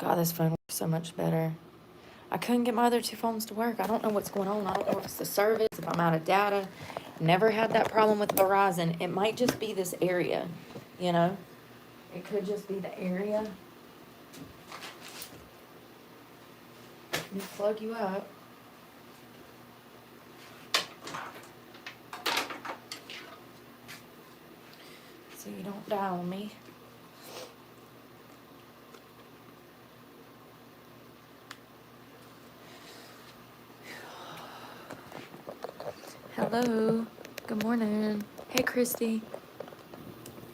God, this phone works so much better. I couldn't get my other two phones to work. I don't know what's going on. I don't know if it's the service, if I'm out of data. Never had that problem with Verizon. It might just be this area, you know? It could just be the area. Let me plug you up. So you don't die on me. Hello. Good morning. Hey, Christy.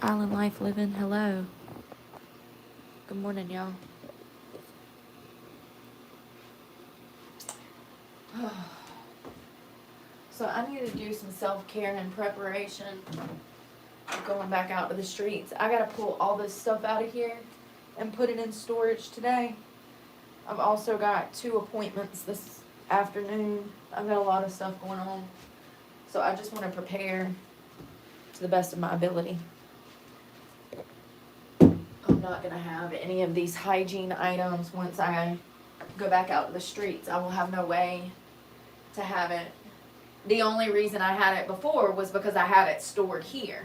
Island Life Living. Hello. Good morning, y'all. So I need to do some self-care and preparation. Going back out to the streets. I gotta pull all this stuff out of here and put it in storage today. I've also got 2 appointments this afternoon. I've got a lot of stuff going on. So I just want to prepare to the best of my ability. I'm not going to have any of these hygiene items once I go back out to the streets. I will have no way to have it. The only reason I had it before was because I had it stored here.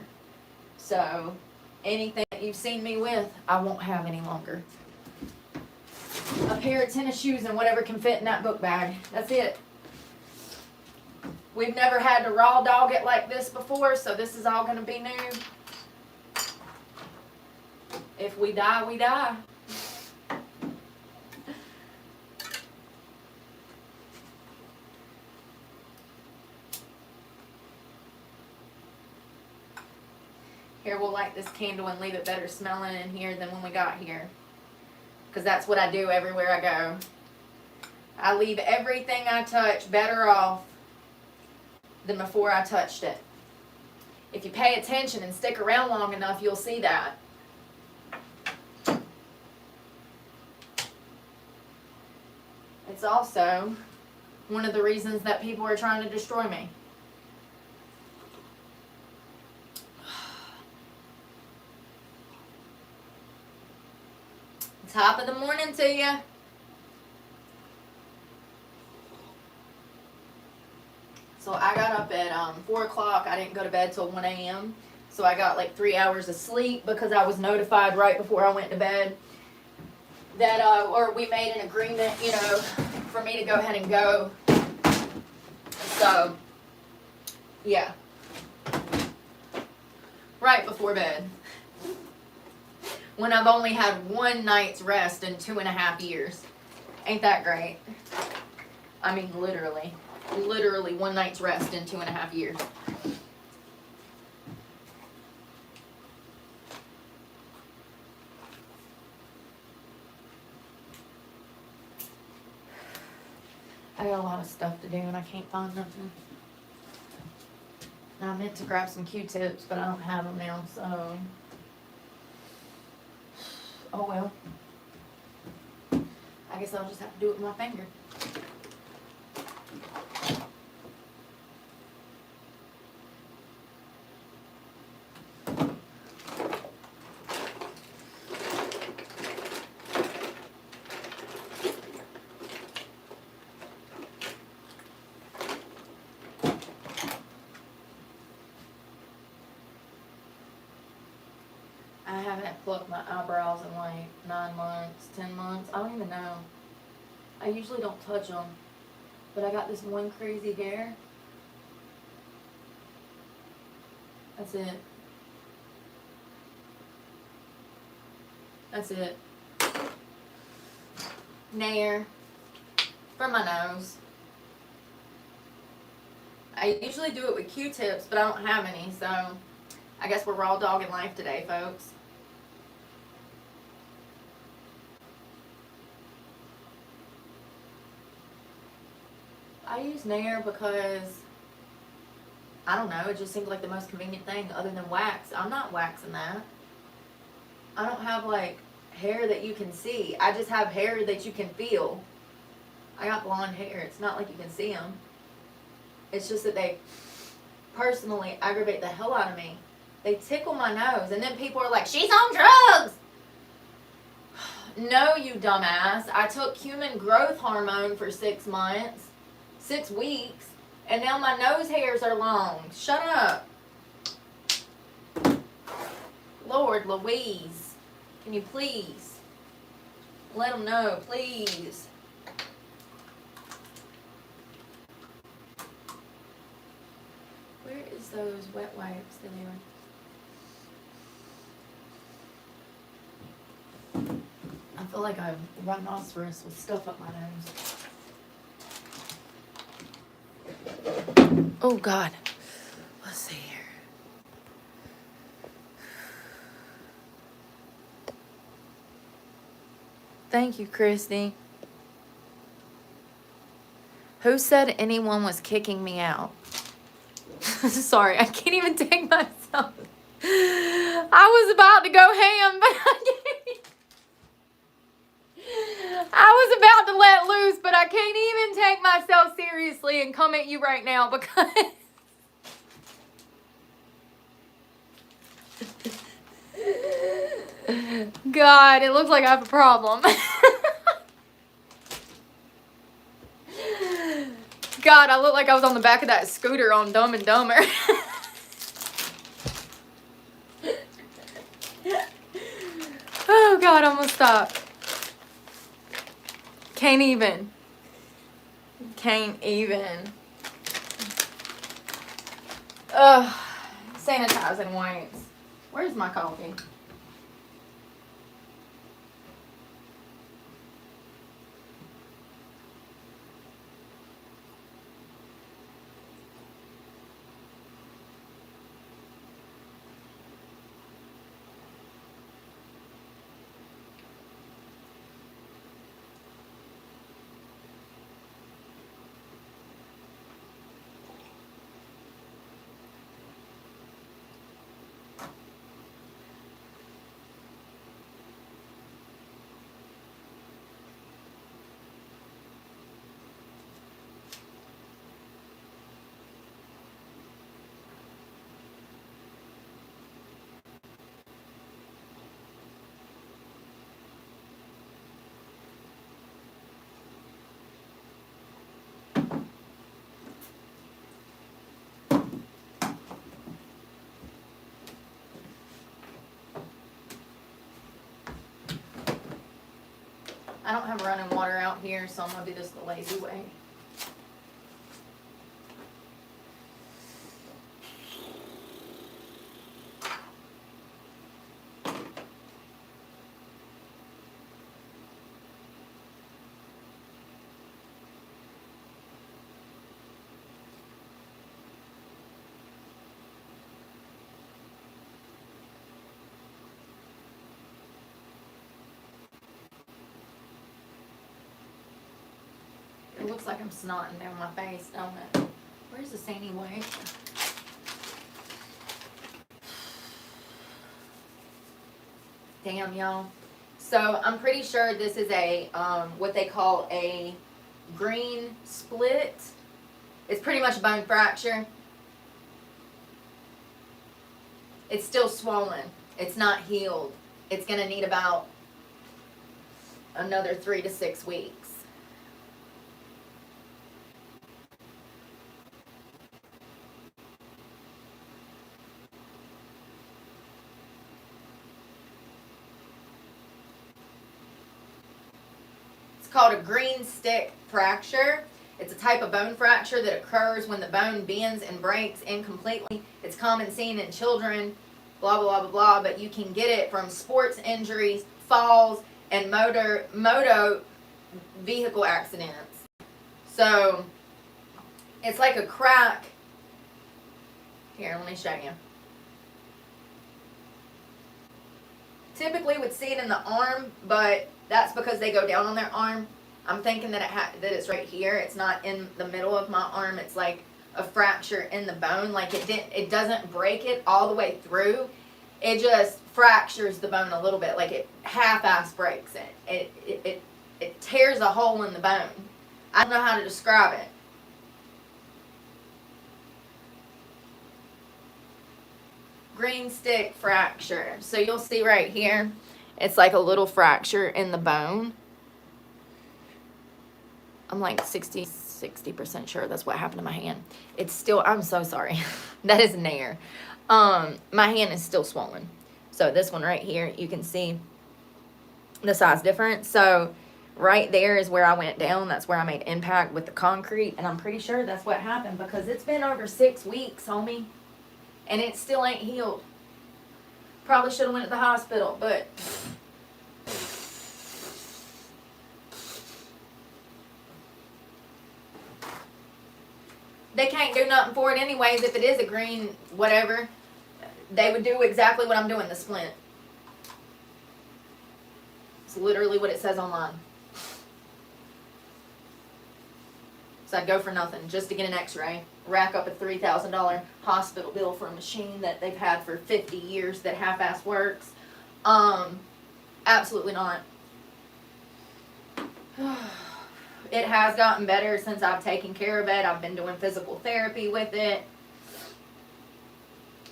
So anything that you've seen me with, I won't have any longer. A pair of tennis shoes and whatever can fit in that book bag. That's it. We've never had to raw dog it like this before, so this is all going to be new. If we die, we die. Here, we'll light this candle and leave it better smelling in here than when we got here. Because that's what I do everywhere I go. I leave everything I touch better off than before I touched it. If you pay attention and stick around long enough, you'll see that. It's also one of the reasons that people are trying to destroy me. Top of the morning to you. So I got up at 4 o'clock. I didn't go to bed till 1 a.m. So I got like 3 hours of sleep because I was notified right before I went to bed that, or we made an agreement, you know, for me to go ahead and go. So, yeah. Right before bed. When I've only had 1 night's rest in 2.5 years. Ain't that great? I mean, literally 1 night's rest in 2.5 years. I got a lot of stuff to do and I can't find nothing. Now, I meant to grab some Q-tips, but I don't have them now, so... Oh well. I guess I'll just have to do it with my finger. I haven't plucked my eyebrows in like 9 months, 10 months. I don't even know. I usually don't touch them. But I got this one crazy hair. That's it. That's it. Nair. For my nose. I usually do it with Q-tips, but I don't have any, so I guess we're raw dogging life today, folks. I use Nair because, I don't know, it just seems like the most convenient thing other than wax. I'm not waxing that. I don't have like hair that you can see. I just have hair that you can feel. I got blonde hair. It's not like you can see them. It's just that they personally aggravate the hell out of me. They tickle my nose and then people are like, she's on drugs. No, you dumbass. I took human growth hormone for 6 months, 6 weeks, and now my nose hairs are long. Shut up. Lord Louise. Can you please let them know, please? Where is those wet wipes that they were? I feel like a rhinoceros with stuff up my nose. Oh God. Let's see here. Thank you, Christy. Who said anyone was kicking me out? Sorry, I can't even take myself. I was about to go ham, but I was about to let loose, but I can't even take myself seriously and come at you right now because God, it looks like I have a problem. God, I look like I was on the back of that scooter on Dumb and Dumber. Oh God, I'm gonna stop. Can't even. Ugh. Sanitizing wipes. Where's my coffee? I don't have running water out here, so I'm gonna do this the lazy way. It looks like I'm snotting down my face, don't it? Where's the Sandy wipe? Damn, y'all. So I'm pretty sure this is a what they call a green split. It's pretty much a bone fracture. It's still swollen. It's not healed. It's gonna need about another 3 to 6 weeks. Called a green stick fracture. It's a type of bone fracture that occurs when the bone bends and breaks incompletely. It's common seen in children, blah, blah, blah, blah, but you can get it from sports injuries, falls, and moto vehicle accidents. So it's like a crack. Here, let me show you. Typically would see it in the arm, but that's because they go down on their arm. I'm thinking that that it's right here. It's not in the middle of my arm. It's like a fracture in the bone. Like it doesn't break it all the way through. It just fractures the bone a little bit. Like it half-ass breaks it. It tears a hole in the bone. I don't know how to describe it. Green stick fracture. So you'll see right here. It's like a little fracture in the bone. I'm like 60% sure that's what happened to my hand. It's still, I'm so sorry. That is Nair. My hand is still swollen. So this one right here, you can see the size difference. So right there is where I went down. That's where I made impact with the concrete. And I'm pretty sure that's what happened because it's been over 6 weeks, homie. And it still ain't healed. Probably should have went to the hospital, but they can't do nothing for it anyways. If it is a green whatever, they would do exactly what I'm doing, the splint. It's literally what it says online. So I'd go for nothing just to get an x-ray, rack up a $3,000 hospital bill for a machine that they've had for 50 years that half-ass works. Absolutely not. It has gotten better since I've taken care of it. I've been doing physical therapy with it.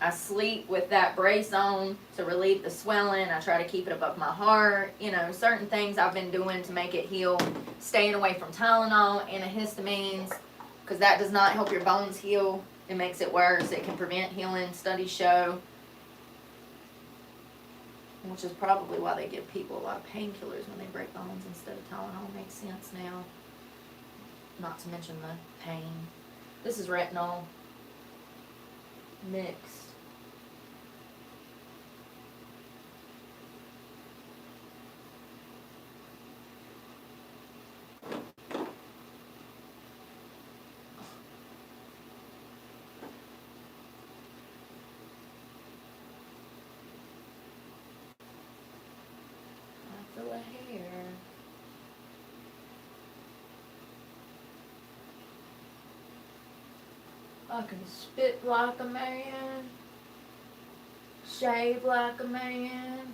I sleep with that brace on to relieve the swelling. I try to keep it above my heart. You know, certain things I've been doing to make it heal. Staying away from Tylenol, antihistamines, because that does not help your bones heal. It makes it worse. It can prevent healing, studies show. Which is probably why they give people a lot of painkillers when they break bones instead of Tylenol. Makes sense now. Not to mention the pain. This is retinol mixed. I feel a hair. I can spit like a man, shave like a man,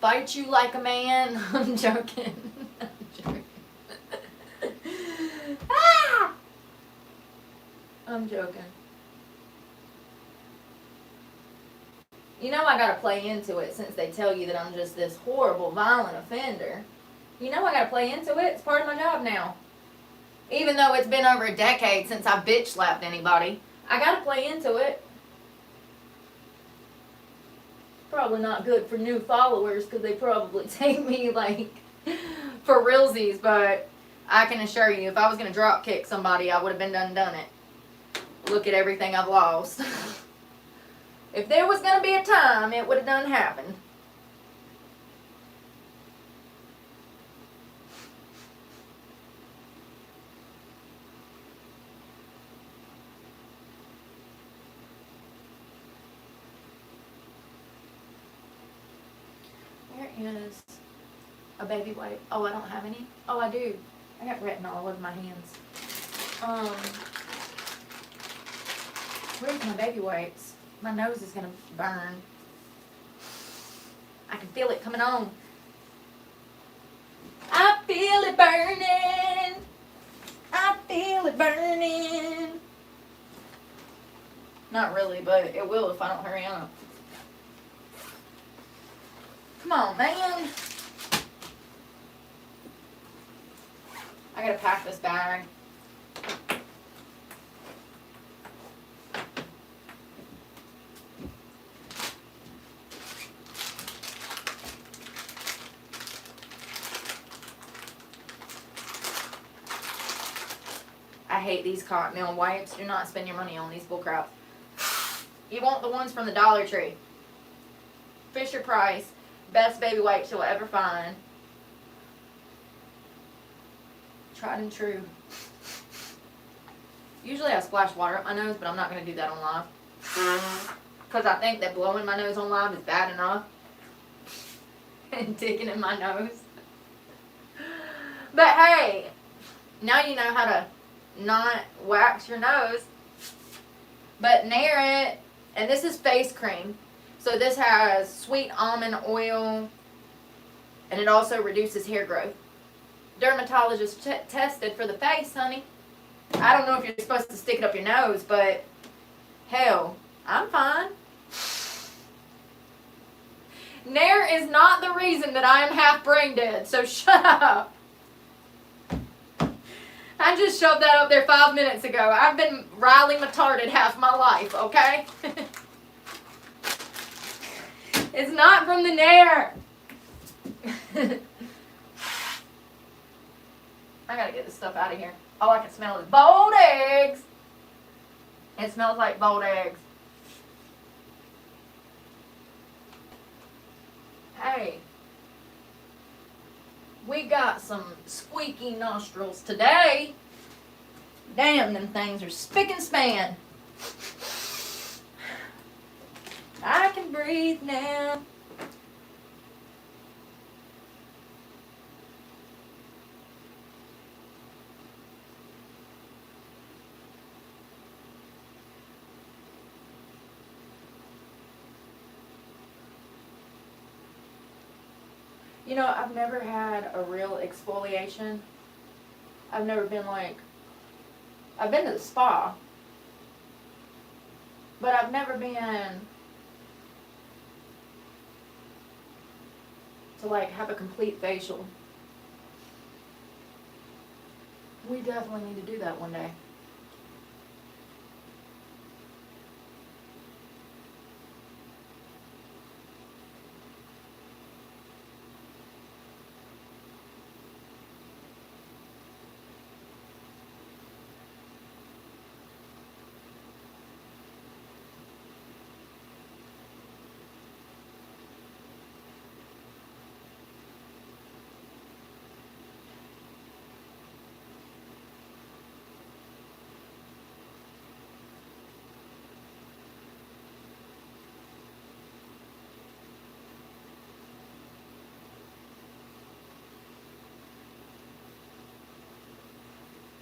fight you like a man. I'm joking. I'm joking. Ah! I'm joking. You know I gotta play into it since they tell you that I'm just this horrible, violent offender. You know I gotta play into it. It's part of my job now. Even though it's been over a decade since I bitch slapped anybody, I gotta play into it. Probably not good for new followers because they probably take me like for realsies, but I can assure you if I was gonna drop kick somebody, I would have been done it. Look at everything I've lost. If there was gonna be a time, it would have done happened. There is a baby wipe. Oh, I don't have any? Oh, I do. I got retinol all over my hands. Where's my baby wipes? My nose is gonna burn. I can feel it coming on. I feel it burning. I feel it burning. Not really, but it will if I don't hurry up. Come on, man. I gotta pack this bag. I hate these Continental wipes. Do not spend your money on these bullcrap. You want the ones from the Dollar Tree. Fisher Price. Best baby wipes you'll ever find. Tried and true. Usually I splash water up my nose, but I'm not going to do that on live. Because I think that blowing my nose on live is bad enough. And digging in my nose. But hey, now you know how to not wax your nose. But Nair it. And this is face cream. So this has sweet almond oil, and it also reduces hair growth. Dermatologist tested for the face, honey. I don't know if you're supposed to stick it up your nose, but hell, I'm fine. Nair is not the reason that I am half brain dead, so shut up. I just shoved that up there 5 minutes ago. I've been Riley retarded half my life, okay? It's not from the Nair. I gotta get this stuff out of here. All I can smell is boiled eggs. It smells like boiled eggs. Hey, we got some squeaky nostrils today. Damn, them things are spick and span. I can breathe now. You know, I've never had a real exfoliation. I've never been like, I've been to the spa, but I've never been to like have a complete facial. We definitely need to do that one day.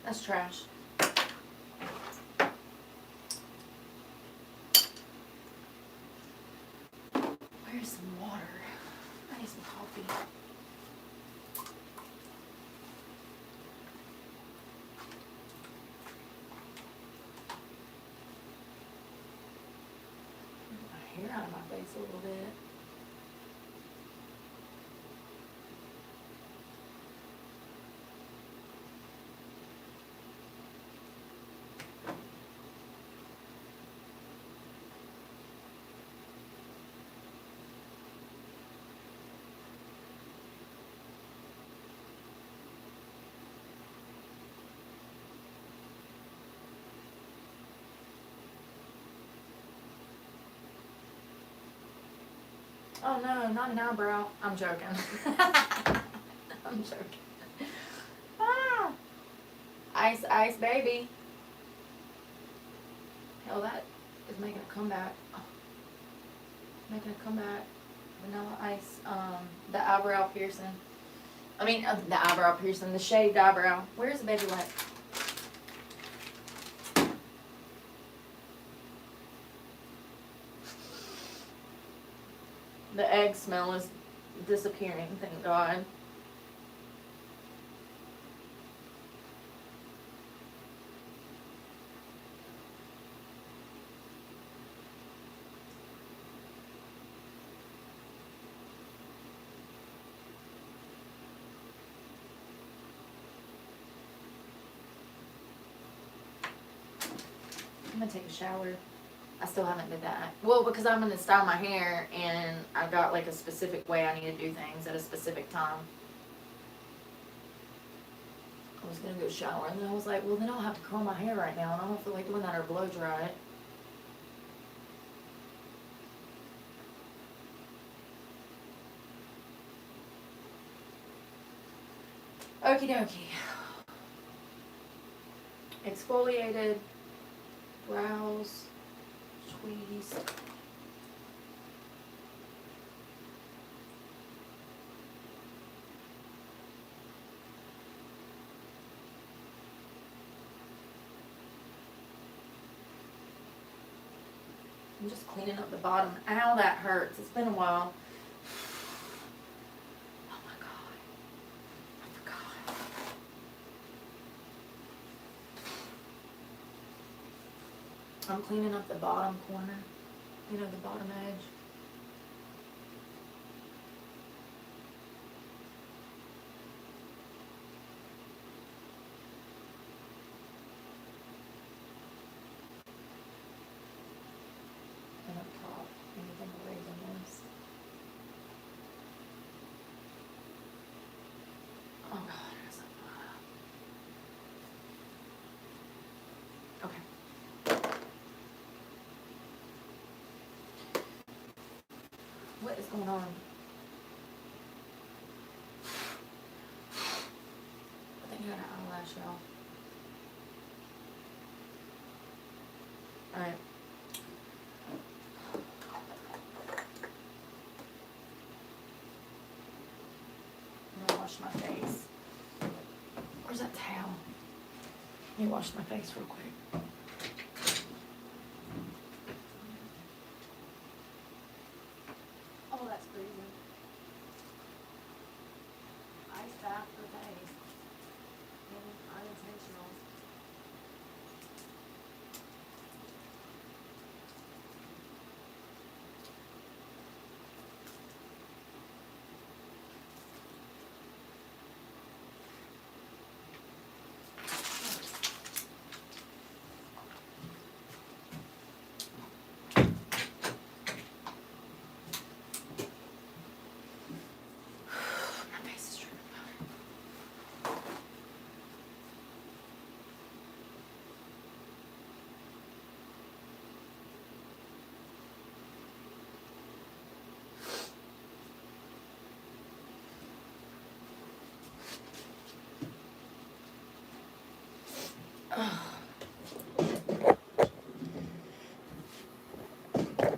That's trash. Where's some water? I need some coffee. Get my hair out of my face a little bit. Oh no, not an eyebrow. I'm joking. I'm joking. Ah. Ice, ice, baby. Hell, that is making a comeback. Oh. Making a comeback. Vanilla ice. The eyebrow piercing. I mean, the eyebrow piercing. The shaved eyebrow. Where's the baby wet? The egg smell is disappearing, thank God. I'm gonna take a shower. I still haven't did that. Well, because I'm gonna style my hair and I got like a specific way I need to do things at a specific time. I was gonna go shower and then I was like, well then I'll have to curl my hair right now and I don't feel like doing that or blow dry it. Okie dokie. Exfoliated brows. Squeeze. I'm just cleaning up the bottom. Ow, that hurts. It's been a while. Oh my God. I forgot. I'm cleaning up the bottom corner. You know, the bottom edge. What is going on? I think I got an eyelash, y'all. Alright. I'm gonna wash my face. Where's that towel? Let me wash my face real quick. Oh, that's freezing. Ice bath for face. Unintentional. My face is dripping powder.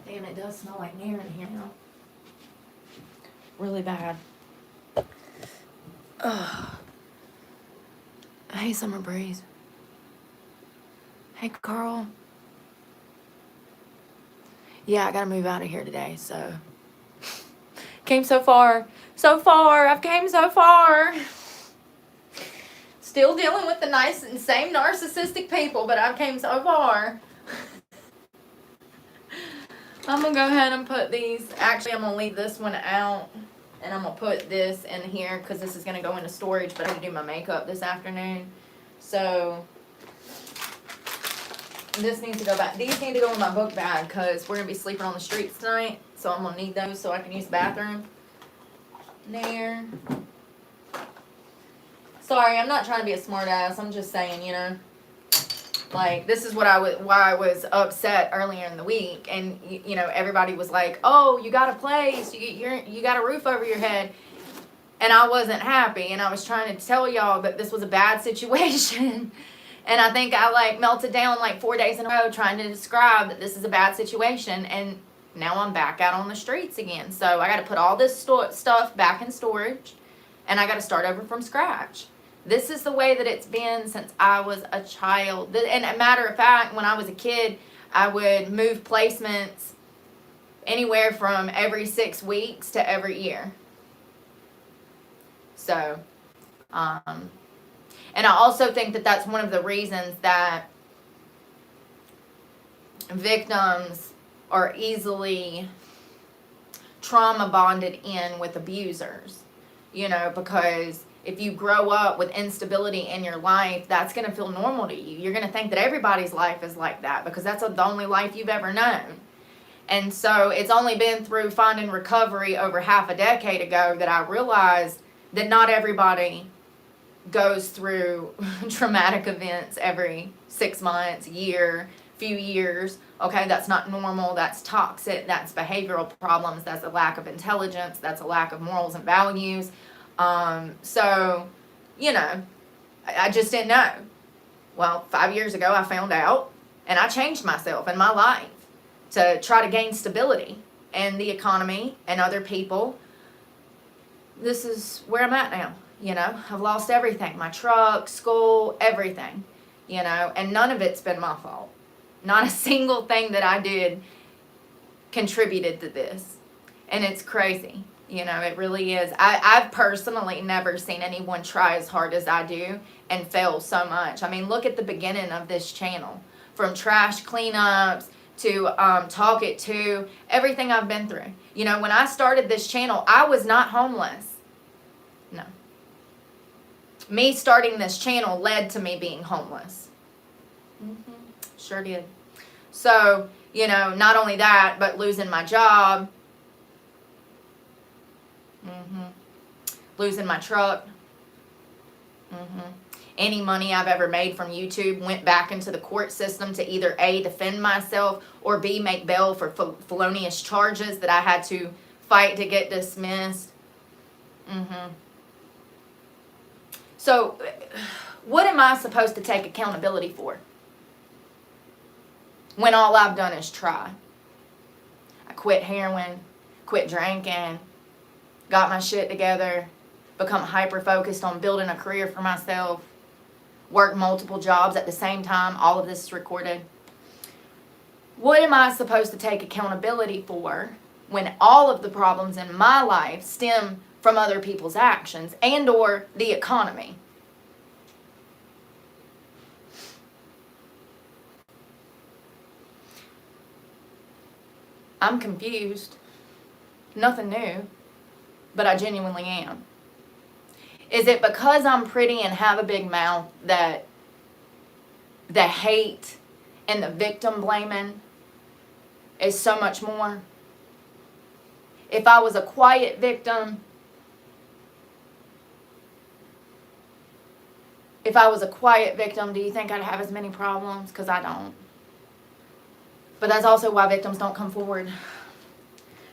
Damn, it does smell like Nair in here now. Really bad. Ugh. Hey, Summer Breeze. Hey, Carl. Yeah, I gotta move out of here today, so. Came so far. So far. I've came so far. Still dealing with the nice and same narcissistic people, but I've came so far. I'm gonna go ahead and put these. Actually, I'm gonna leave this one out. And I'm gonna put this in here because this is gonna go into storage, but I have to do my makeup this afternoon. So this needs to go back. These need to go in my book bag because we're gonna be sleeping on the streets tonight. So I'm gonna need those so I can use the bathroom. There. Sorry, I'm not trying to be a smart ass. I'm just saying, you know. Like, this is what why I was upset earlier in the week. And, you know, everybody was like, oh, you got a place. You got a roof over your head. And I wasn't happy. And I was trying to tell y'all that this was a bad situation. And I think I, like, melted down, like, 4 days in a row trying to describe that this is a bad situation. And now I'm back out on the streets again. So I got to put all this stuff back in storage. And I got to start over from scratch. This is the way that it's been since I was a child. And a matter of fact, when I was a kid, I would move placements anywhere from every 6 weeks to every year. So, and I also think that that's one of the reasons that victims are easily trauma bonded in with abusers, you know, because if you grow up with instability in your life, that's going to feel normal to you. You're going to think that everybody's life is like that because that's the only life you've ever known. And so it's only been through finding recovery over half a decade ago that I realized that not everybody goes through traumatic events every 6 months, year, few years. Okay, that's not normal. That's toxic. That's behavioral problems. That's a lack of intelligence. That's a lack of morals and values. So, you know, I just didn't know. Well, 5 years ago, I found out, and I changed myself and my life to try to gain stability and the economy and other people. This is where I'm at now. You know, I've lost everything, my truck, school, everything, you know, and none of it's been my fault. Not a single thing that I did contributed to this. And it's crazy. You know, it really is. I've personally never seen anyone try as hard as I do and fail so much. I mean, look at the beginning of this channel. From trash cleanups to Talk It To, everything I've been through. You know, when I started this channel, I was not homeless. No. Me starting this channel led to me being homeless. Sure did. So, you know, not only that, but losing my job. Losing my truck. Any money I've ever made from YouTube went back into the court system to either A, defend myself, or B, make bail for felonious charges that I had to fight to get dismissed. So, what am I supposed to take accountability for when all I've done is try? I quit heroin, quit drinking, got my shit together, become hyper-focused on building a career for myself, worked multiple jobs at the same time. All of this is recorded. What am I supposed to take accountability for when all of the problems in my life stem from other people's actions and or the economy? I'm confused. Nothing new, but I genuinely am. Is it because I'm pretty and have a big mouth that the hate and the victim blaming is so much more? If I was a quiet victim, do you think I'd have as many problems? Because I don't. But that's also why victims don't come forward.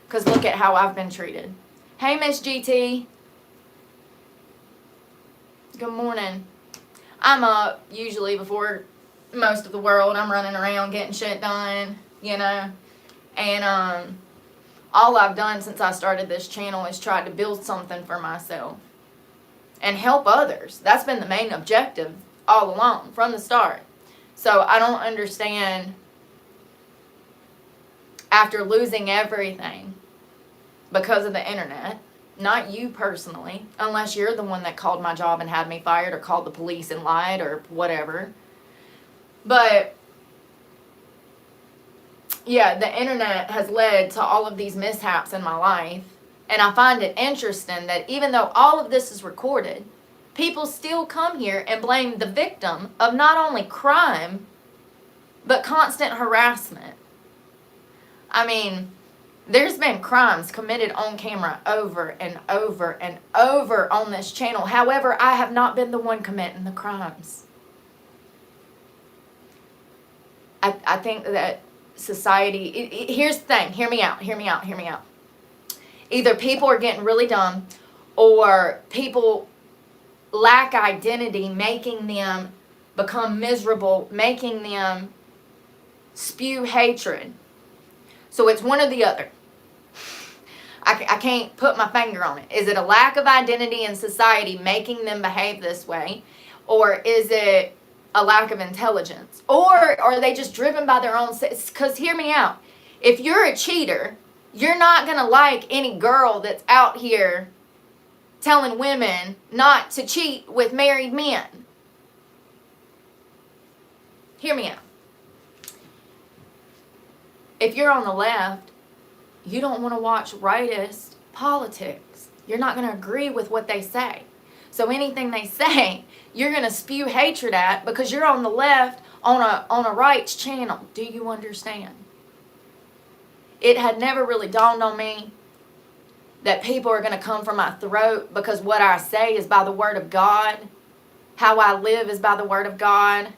Because look at how I've been treated. Hey, Miss GT. Good morning. I'm up usually before most of the world. I'm running around getting shit done, you know. And all I've done since I started this channel is try to build something for myself and help others. That's been the main objective all along from the start. So I don't understand, after losing everything because of the internet, not you personally, unless you're the one that called my job and had me fired or called the police and lied or whatever. But yeah, the internet has led to all of these mishaps in my life. And I find it interesting that even though all of this is recorded, people still come here and blame the victim of not only crime, but constant harassment. I mean, there's been crimes committed on camera over and over and over on this channel. However, I have not been the one committing the crimes. I think that society, here's the thing, hear me out. Either people are getting really dumb, or people lack identity, making them become miserable, making them spew hatred. So it's one or the other. I can't put my finger on it. Is it a lack of identity in society making them behave this way? Or is it a lack of intelligence? Or are they just driven by their own? Because hear me out. If you're a cheater, you're not going to like any girl that's out here telling women not to cheat with married men. Hear me out. If you're on the left, you don't want to watch rightist politics. You're not going to agree with what they say. So anything they say, you're going to spew hatred at because you're on the left on a rights channel. Do you understand? It had never really dawned on me that people are going to come for my throat because what I say is by the word of God. How I live is by the word of God.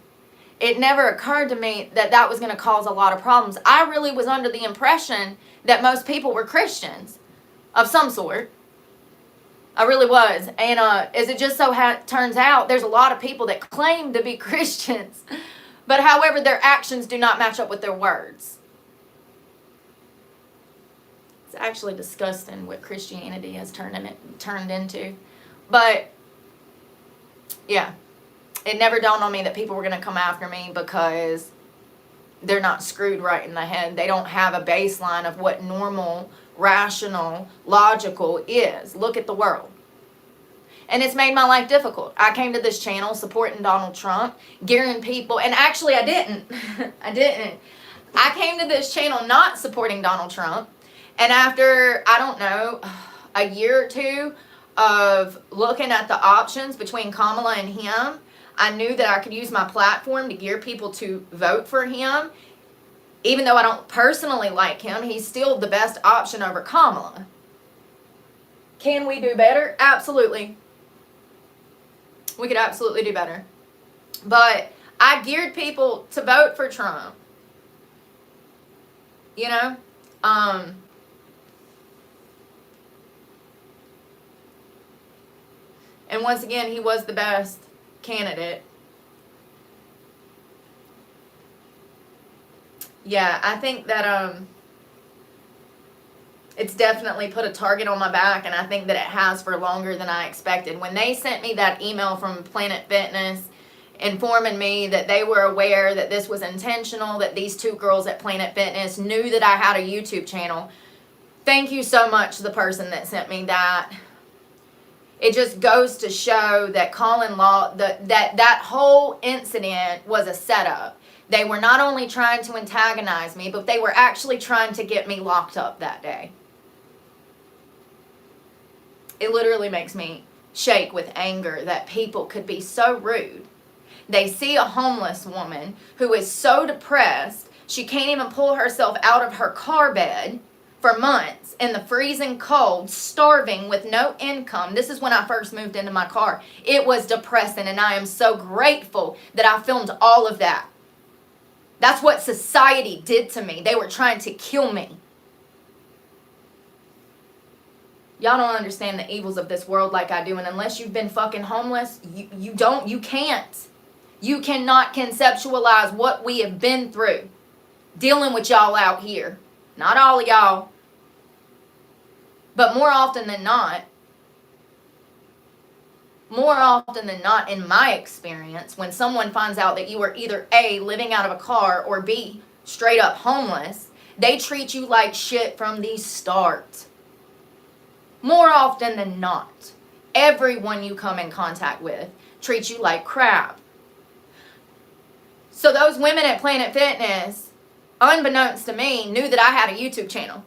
It never occurred to me that that was going to cause a lot of problems. I really was under the impression that most people were Christians of some sort. I really was. And as it just so turns out, there's a lot of people that claim to be Christians. But however, their actions do not match up with their words. It's actually disgusting what Christianity has turned into. But, yeah. It never dawned on me that people were going to come after me because they're not screwed right in the head. They don't have a baseline of what normal, rational, logical is. Look at the world. And it's made my life difficult. I came to this channel supporting Donald Trump, gearing people, and actually I didn't. I came to this channel not supporting Donald Trump. And after, I don't know, a year or two of looking at the options between Kamala and him, I knew that I could use my platform to gear people to vote for him. Even though I don't personally like him, he's still the best option over Kamala. Can we do better? Absolutely. We could absolutely do better. But I geared people to vote for Trump. You know? And once again, he was the best candidate. Yeah, I think that it's definitely put a target on my back, and I think that it has for longer than I expected. When they sent me that email from Planet Fitness informing me that they were aware that this was intentional, that these two girls at Planet Fitness knew that I had a YouTube channel, thank you so much to the person that sent me that. It just goes to show that Colin Law, that whole incident was a setup. They were not only trying to antagonize me, but they were actually trying to get me locked up that day. It literally makes me shake with anger that people could be so rude. They see a homeless woman who is so depressed, she can't even pull herself out of her car bed for months in the freezing cold, starving with no income. This is when I first moved into my car. It was depressing, and I am so grateful that I filmed all of that. That's what society did to me. They were trying to kill me. Y'all don't understand the evils of this world like I do, and unless you've been fucking homeless, you can't. You cannot conceptualize what we have been through dealing with y'all out here. Not all of y'all, but more often than not, in my experience, when someone finds out that you are either A, living out of a car, or B, straight up homeless, they treat you like shit from the start. More often than not, everyone you come in contact with treats you like crap. So those women at Planet Fitness, unbeknownst to me, knew that I had a YouTube channel.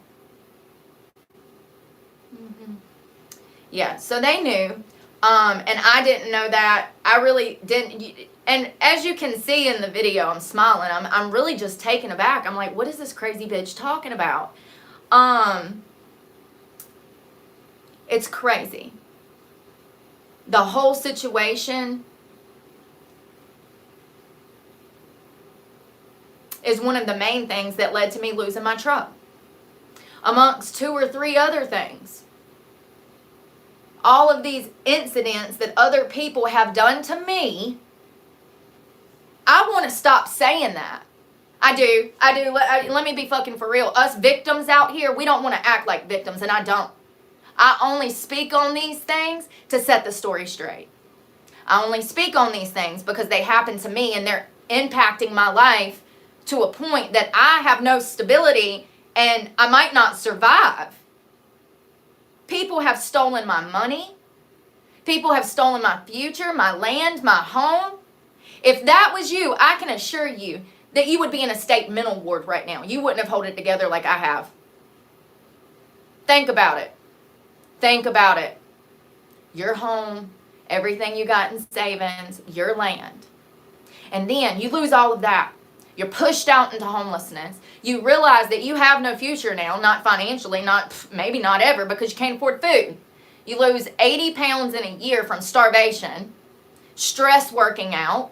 Yeah, so they knew, and I didn't know that. I really didn't. And as you can see in the video, I'm smiling. I'm really just taken aback. I'm like, what is this crazy bitch talking about? It's crazy. The whole situation is one of the main things that led to me losing my truck, amongst 2 or 3 other things. All of these incidents that other people have done to me, I want to stop saying that. I do. Let me be fucking for real. Us victims out here, we don't want to act like victims, and I don't. I only speak on these things to set the story straight. I only speak on these things because they happen to me, and they're impacting my life to a point that I have no stability and I might not survive. People have stolen my money. People have stolen my future, my land, my home. If that was you, I can assure you that you would be in a state mental ward right now. You wouldn't have held it together like I have. Think about it. Think about it. Your home, everything you got in savings, your land. And then you lose all of that. You're pushed out into homelessness. You realize that you have no future now, not financially, maybe not ever, because you can't afford food. You lose 80 pounds in a year from starvation, stress working out,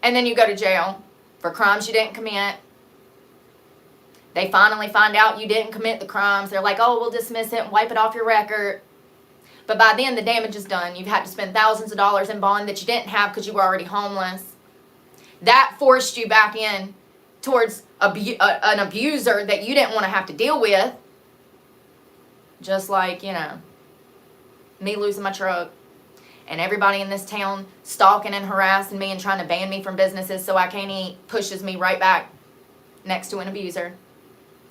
and then you go to jail for crimes you didn't commit. They finally find out you didn't commit the crimes. They're like, oh, we'll dismiss it and wipe it off your record. But by then, the damage is done. You've had to spend thousands of dollars in bond that you didn't have because you were already homeless. That forced you back in towards an abuser that you didn't want to have to deal with. Just like, me losing my truck. And everybody in this town stalking and harassing me and trying to ban me from businesses so I can't eat pushes me right back next to an abuser.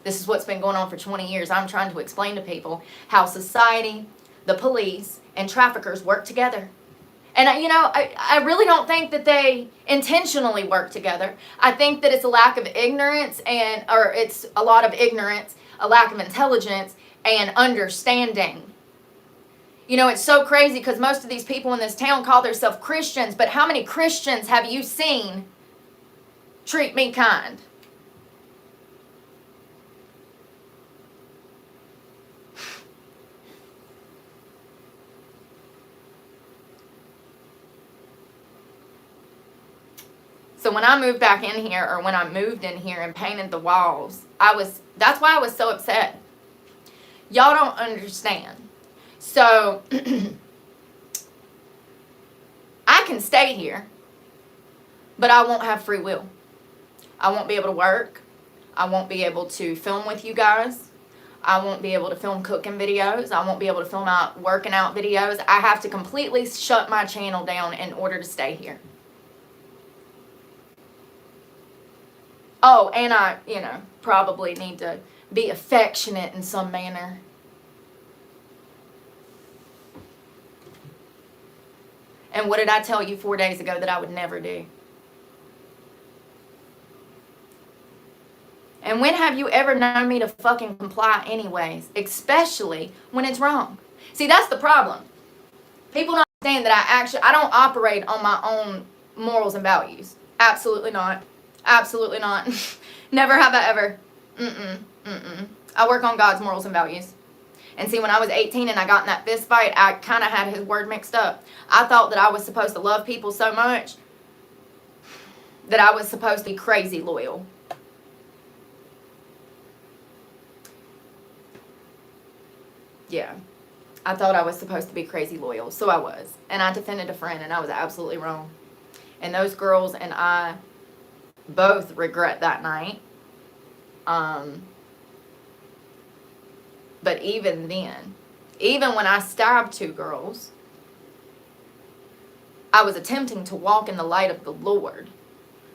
This is what's been going on for 20 years. I'm trying to explain to people how society, the police, and traffickers work together. And, I really don't think that they intentionally work together. I think that it's a lack of ignorance or it's a lot of ignorance, a lack of intelligence, and understanding. It's so crazy because most of these people in this town call themselves Christians, but how many Christians have you seen treat me kind? So when I moved back in here, or when I moved in here and painted the walls, that's why I was so upset. Y'all don't understand. So can stay here, but I won't have free will. I won't be able to work. I won't be able to film with you guys. I won't be able to film cooking videos. I won't be able to film out working out videos. I have to completely shut my channel down in order to stay here. Oh, and I, probably need to be affectionate in some manner. And what did I tell you 4 days ago that I would never do? And when have you ever known me to fucking comply anyways? Especially when it's wrong. See, that's the problem. People don't understand that I don't operate on my own morals and values. Absolutely not. Absolutely not. Never have I ever. I work on God's morals and values. And see, when I was 18 and I got in that fist fight, I kind of had his word mixed up. I thought that I was supposed to love people so much that I was supposed to be crazy loyal. Yeah. I thought I was supposed to be crazy loyal. So I was. And I defended a friend, and I was absolutely wrong. And those girls and I both regret that night. But even then, even when I stabbed 2 girls, I was attempting to walk in the light of the Lord.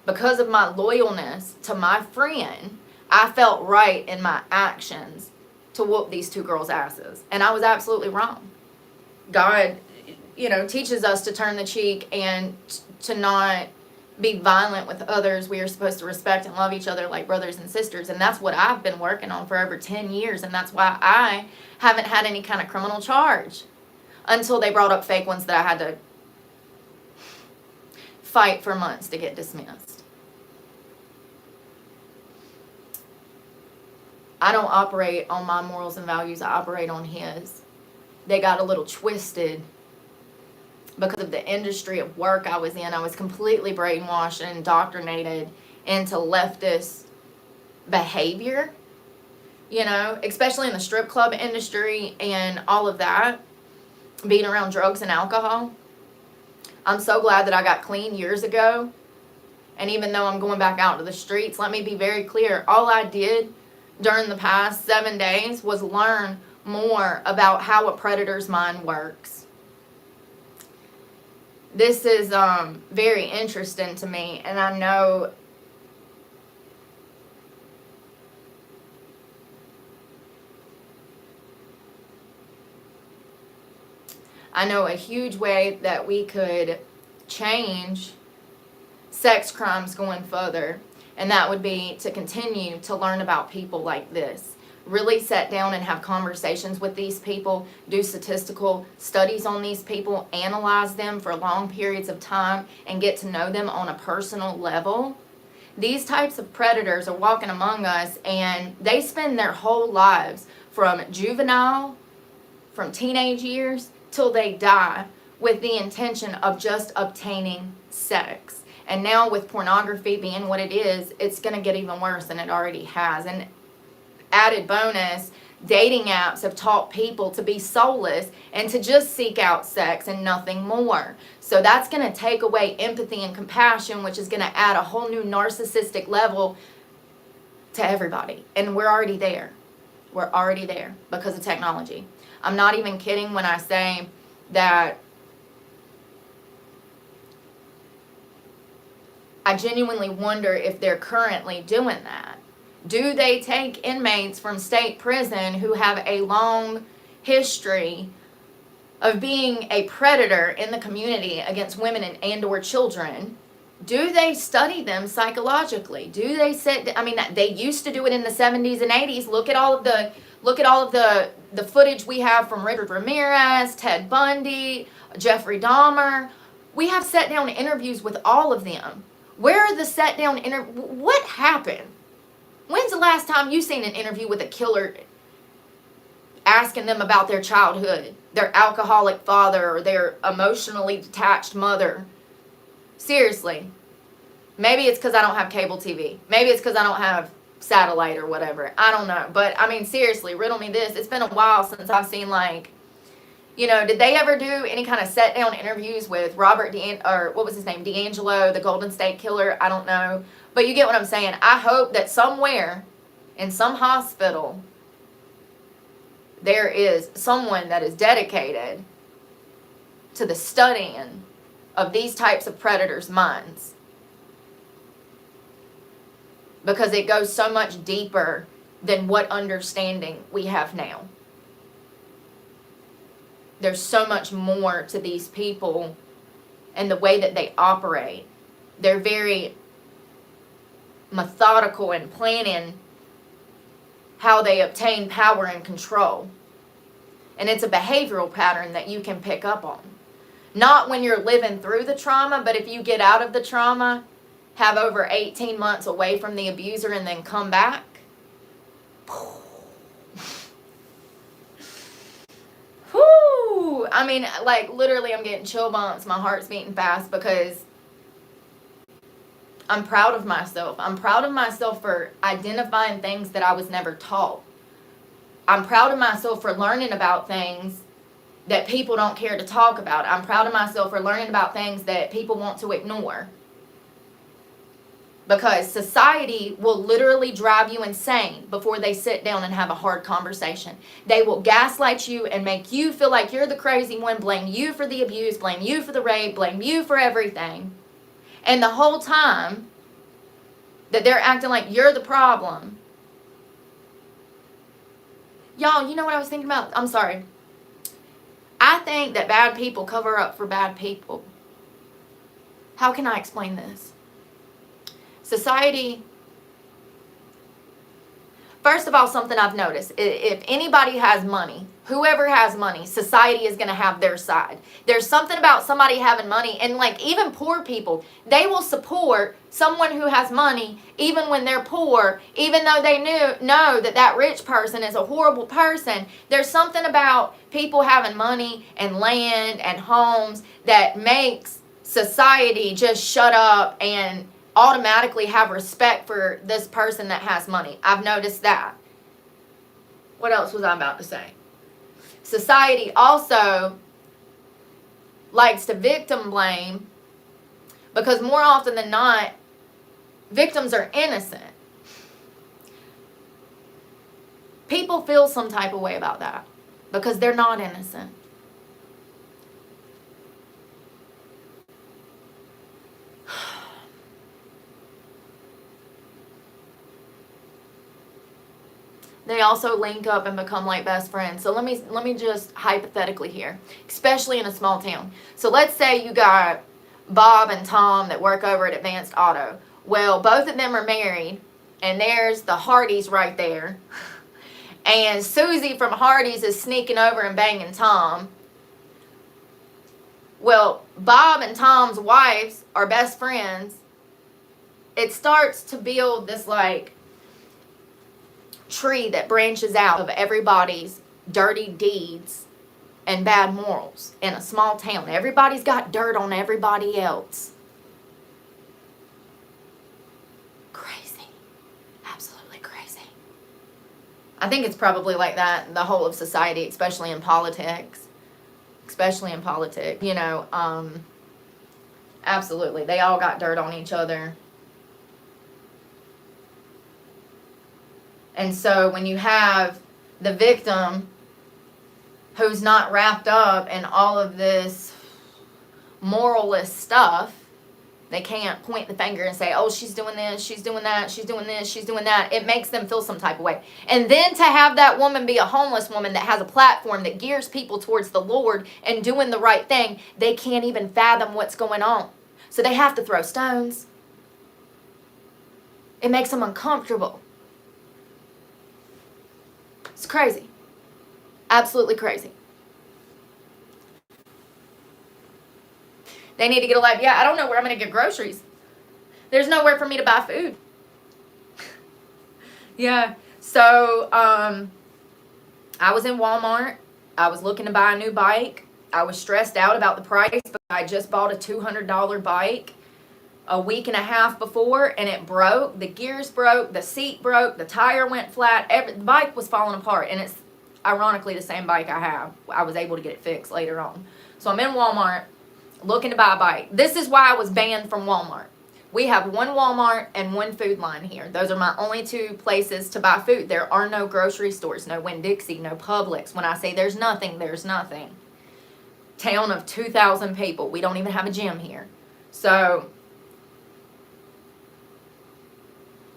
Because of my loyalness to my friend, I felt right in my actions to whoop these 2 girls' asses. And I was absolutely wrong. God, teaches us to turn the cheek and to not be violent with others. We are supposed to respect and love each other like brothers and sisters. And that's what I've been working on for over 10 years. And that's why I haven't had any kind of criminal charge until they brought up fake ones that I had to fight for months to get dismissed. I don't operate on my morals and values. I operate on his. They got a little twisted because of the industry of work I was in. I was completely brainwashed and indoctrinated into leftist behavior, especially in the strip club industry and all of that, being around drugs and alcohol. I'm so glad that I got clean years ago. And even though I'm going back out to the streets, let me be very clear. All I did during the past 7 days was learn more about how a predator's mind works. This is very interesting to me, and I know a huge way that we could change sex crimes going further, and that would be to continue to learn about people like this. Really sit down and have conversations with these people, do statistical studies on these people, analyze them for long periods of time, and get to know them on a personal level. These types of predators are walking among us, and they spend their whole lives from teenage years till they die with the intention of just obtaining sex. And now with pornography being what it is, it's going to get even worse than it already has. And added bonus, dating apps have taught people to be soulless and to just seek out sex and nothing more. So that's going to take away empathy and compassion, which is going to add a whole new narcissistic level to everybody. And we're already there. We're already there because of technology. I'm not even kidding when I say that I genuinely wonder if they're currently doing that. Do they take inmates from state prison who have a long history of being a predator in the community against women and or children? Do they study them psychologically? Do they they used to do it in the 70s and 80s. Look at all of the footage we have from Richard Ramirez, Ted Bundy, Jeffrey Dahmer. We have sat down interviews with all of them. Where are the sat down what happened? When's the last time you seen an interview with a killer asking them about their childhood, their alcoholic father, or their emotionally detached mother? Seriously. Maybe it's because I don't have cable TV. Maybe it's because I don't have satellite or whatever. I don't know. But, seriously, riddle me this. It's been a while since I've seen, You know, did they ever do any kind of set down interviews with Robert or what was his name, D'Angelo, the Golden State Killer? I don't know, but you get what I'm saying. I hope that somewhere in some hospital there is someone that is dedicated to the studying of these types of predators' minds, because it goes so much deeper than what understanding we have now. There's so much more to these people and the way that they operate. They're very methodical in planning how they obtain power and control. And it's a behavioral pattern that you can pick up on. Not when you're living through the trauma, but if you get out of the trauma, have over 18 months away from the abuser, and then come back. Whoo! I mean, like, literally, I'm getting chill bumps. My heart's beating fast because I'm proud of myself. I'm proud of myself for identifying things that I was never taught. I'm proud of myself for learning about things that people don't care to talk about. I'm proud of myself for learning about things that people want to ignore. Because society will literally drive you insane before they sit down and have a hard conversation. They will gaslight you and make you feel like you're the crazy one, blame you for the abuse, blame you for the rape, blame you for everything. And the whole time that they're acting like you're the problem. Y'all, you know what I was thinking about? I'm sorry. I think that bad people cover up for bad people. How can I explain this? Society, first of all, something I've noticed, if anybody has money, whoever has money, society is going to have their side. There's something about somebody having money, and like even poor people, they will support someone who has money even when they're poor, even though they know that that rich person is a horrible person. There's something about people having money and land and homes that makes society just shut up and automatically have respect for this person that has money. I've noticed that. What else was I about to say? Society also likes to victim blame, because more often than not, victims are innocent. People feel some type of way about that because they're not innocent. They also link up and become like best friends. So let me just hypothetically here, especially in a small town. So let's say you got Bob and Tom that work over at Advanced Auto. Well, both of them are married, and there's the Hardys right there. And Susie from Hardy's is sneaking over and banging Tom. Well, Bob and Tom's wives are best friends. It starts to build this like tree that branches out of everybody's dirty deeds and bad morals in a small town. Everybody's got dirt on everybody else. Crazy. Absolutely crazy. I think it's probably like that in the whole of society, especially in politics. You know, absolutely. They all got dirt on each other. And so when you have the victim who's not wrapped up in all of this moralist stuff, they can't point the finger and say, oh, she's doing this, she's doing that, she's doing this, she's doing that. It makes them feel some type of way. And then to have that woman be a homeless woman that has a platform that gears people towards the Lord and doing the right thing, they can't even fathom what's going on. So they have to throw stones. It makes them uncomfortable. It's crazy. Absolutely crazy. They need to get a life. Yeah, I don't know where I'm going to get groceries. There's nowhere for me to buy food. Yeah. So, I was in Walmart. I was looking to buy a new bike. I was stressed out about the price because I just bought a $200 bike a week and a half before, and it broke. The gears broke, the seat broke, the tire went flat, the bike was falling apart, and Ironically, the same bike I have. I was able to get it fixed later on. So I'm in Walmart looking to buy a bike. This is why I was banned from Walmart. We have one Walmart and one Food Line here. Those are my only two places to buy food. There are no grocery stores, no Winn-Dixie, no Publix. When I say there's nothing, there's nothing. Town of 2,000 people. We don't even have a gym here. So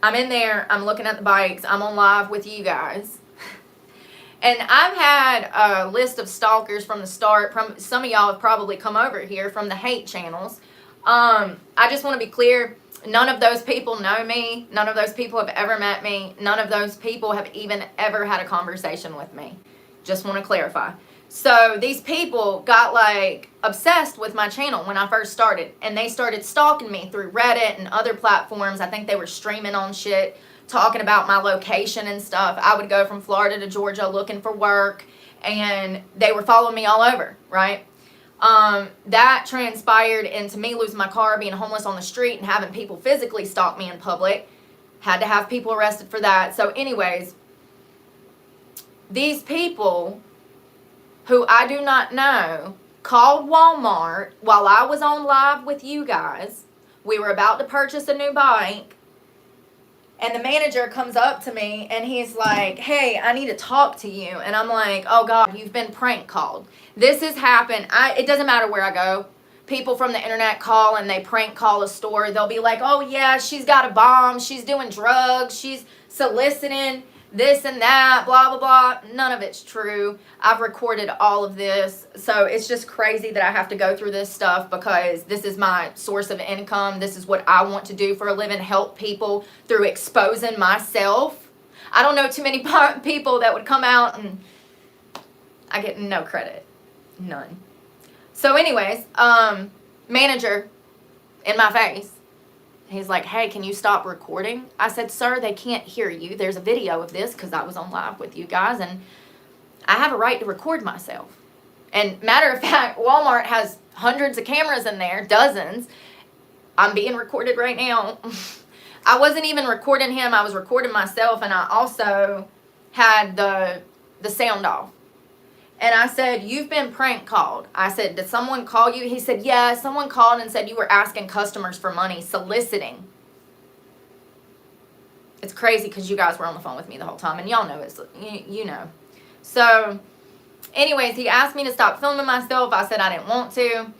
I'm in there. I'm looking at the bikes. I'm on live with you guys. And I've had a list of stalkers from the start. Some of y'all have probably come over here from the hate channels. I just want to be clear. None of those people know me. None of those people have ever met me. None of those people have even ever had a conversation with me. Just want to clarify. So these people got like obsessed with my channel when I first started. And they started stalking me through Reddit and other platforms. I think they were streaming on shit, talking about my location and stuff. I would go from Florida to Georgia looking for work. And they were following me all over, right? That transpired into me losing my car, being homeless on the street, and having people physically stalk me in public. Had to have people arrested for that. So anyways, these people who I do not know called Walmart while I was on live with you guys. We were about to purchase a new bike. And the manager comes up to me and he's like, hey, I need to talk to you. And I'm like, oh God, you've been prank called. This has happened. It doesn't matter where I go. People from the internet call and they prank call a store. They'll be like, oh yeah, she's got a bomb. She's doing drugs. She's soliciting this and that, blah, blah, blah. None of it's true. I've recorded all of this. So it's just crazy that I have to go through this stuff because this is my source of income. This is what I want to do for a living, help people through exposing myself. I don't know too many people that would come out and I get no credit. None. So anyways, manager in my face. He's like, hey, can you stop recording? I said, sir, they can't hear you. There's a video of this because I was on live with you guys and I have a right to record myself. And matter of fact, Walmart has hundreds of cameras in there, dozens. I'm being recorded right now. I wasn't even recording him. I was recording myself and I also had the sound off. And I said, you've been prank called. I said, did someone call you? He said, yeah, someone called and said you were asking customers for money, soliciting. It's crazy because you guys were on the phone with me the whole time. And y'all know it's, you know. So, anyways, he asked me to stop filming myself. I said I didn't want to.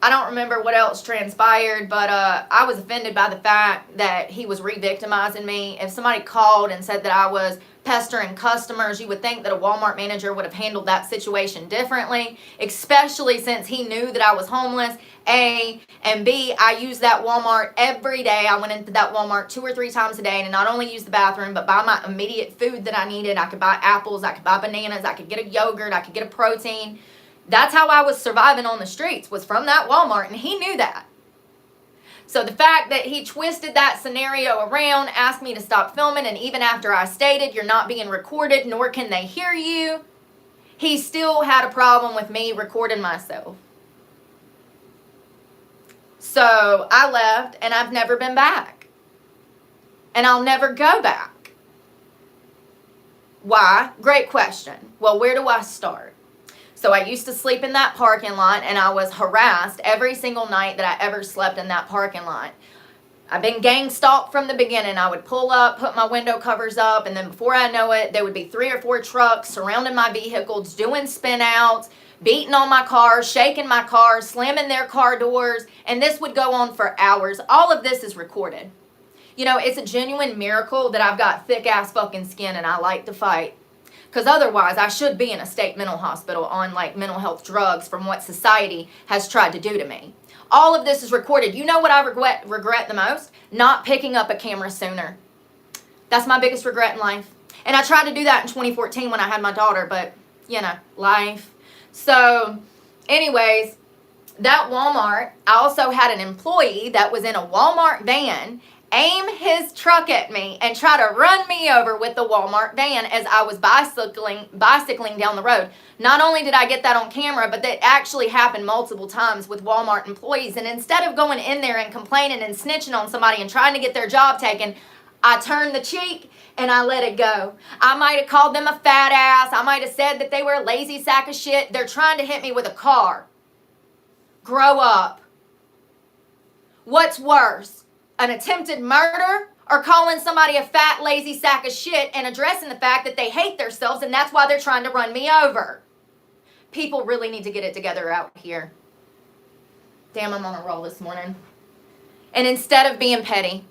I don't remember what else transpired, but I was offended by the fact that he was re-victimizing me. If somebody called and said that I was pestering customers, you would think that a Walmart manager would have handled that situation differently, especially since he knew that I was homeless, A, and B, I used that Walmart every day. I went into that Walmart 2 or 3 times a day to not only use the bathroom, but buy my immediate food that I needed. I could buy apples, I could buy bananas, I could get a yogurt, I could get a protein. That's how I was surviving on the streets, was from that Walmart, and he knew that. So the fact that he twisted that scenario around, asked me to stop filming, and even after I stated, you're not being recorded, nor can they hear you, he still had a problem with me recording myself. So I left, and I've never been back. And I'll never go back. Why? Great question. Well, where do I start? So I used to sleep in that parking lot and I was harassed every single night that I ever slept in that parking lot. I've been gang stalked from the beginning. I would pull up, put my window covers up, and then before I know it, there would be 3 or 4 trucks surrounding my vehicles, doing spin outs, beating on my car, shaking my car, slamming their car doors, and this would go on for hours. All of this is recorded. You know, it's a genuine miracle that I've got thick ass fucking skin and I like to fight. Because otherwise, I should be in a state mental hospital on like mental health drugs from what society has tried to do to me. All of this is recorded. You know what I regret the most? Not picking up a camera sooner. That's my biggest regret in life. And I tried to do that in 2014 when I had my daughter, but, you know, life. So, anyways, that Walmart, I also had an employee that was in a Walmart van aim his truck at me and try to run me over with the Walmart van as I was bicycling down the road. Not only did I get that on camera, but that actually happened multiple times with Walmart employees. And instead of going in there and complaining and snitching on somebody and trying to get their job taken, I turned the cheek and I let it go. I might have called them a fat ass. I might have said that they were a lazy sack of shit. They're trying to hit me with a car. Grow up. What's worse, an attempted murder or calling somebody a fat, lazy sack of shit and addressing the fact that they hate themselves and that's why they're trying to run me over? People really need to get it together out here. Damn, I'm on a roll this morning. And instead of being petty,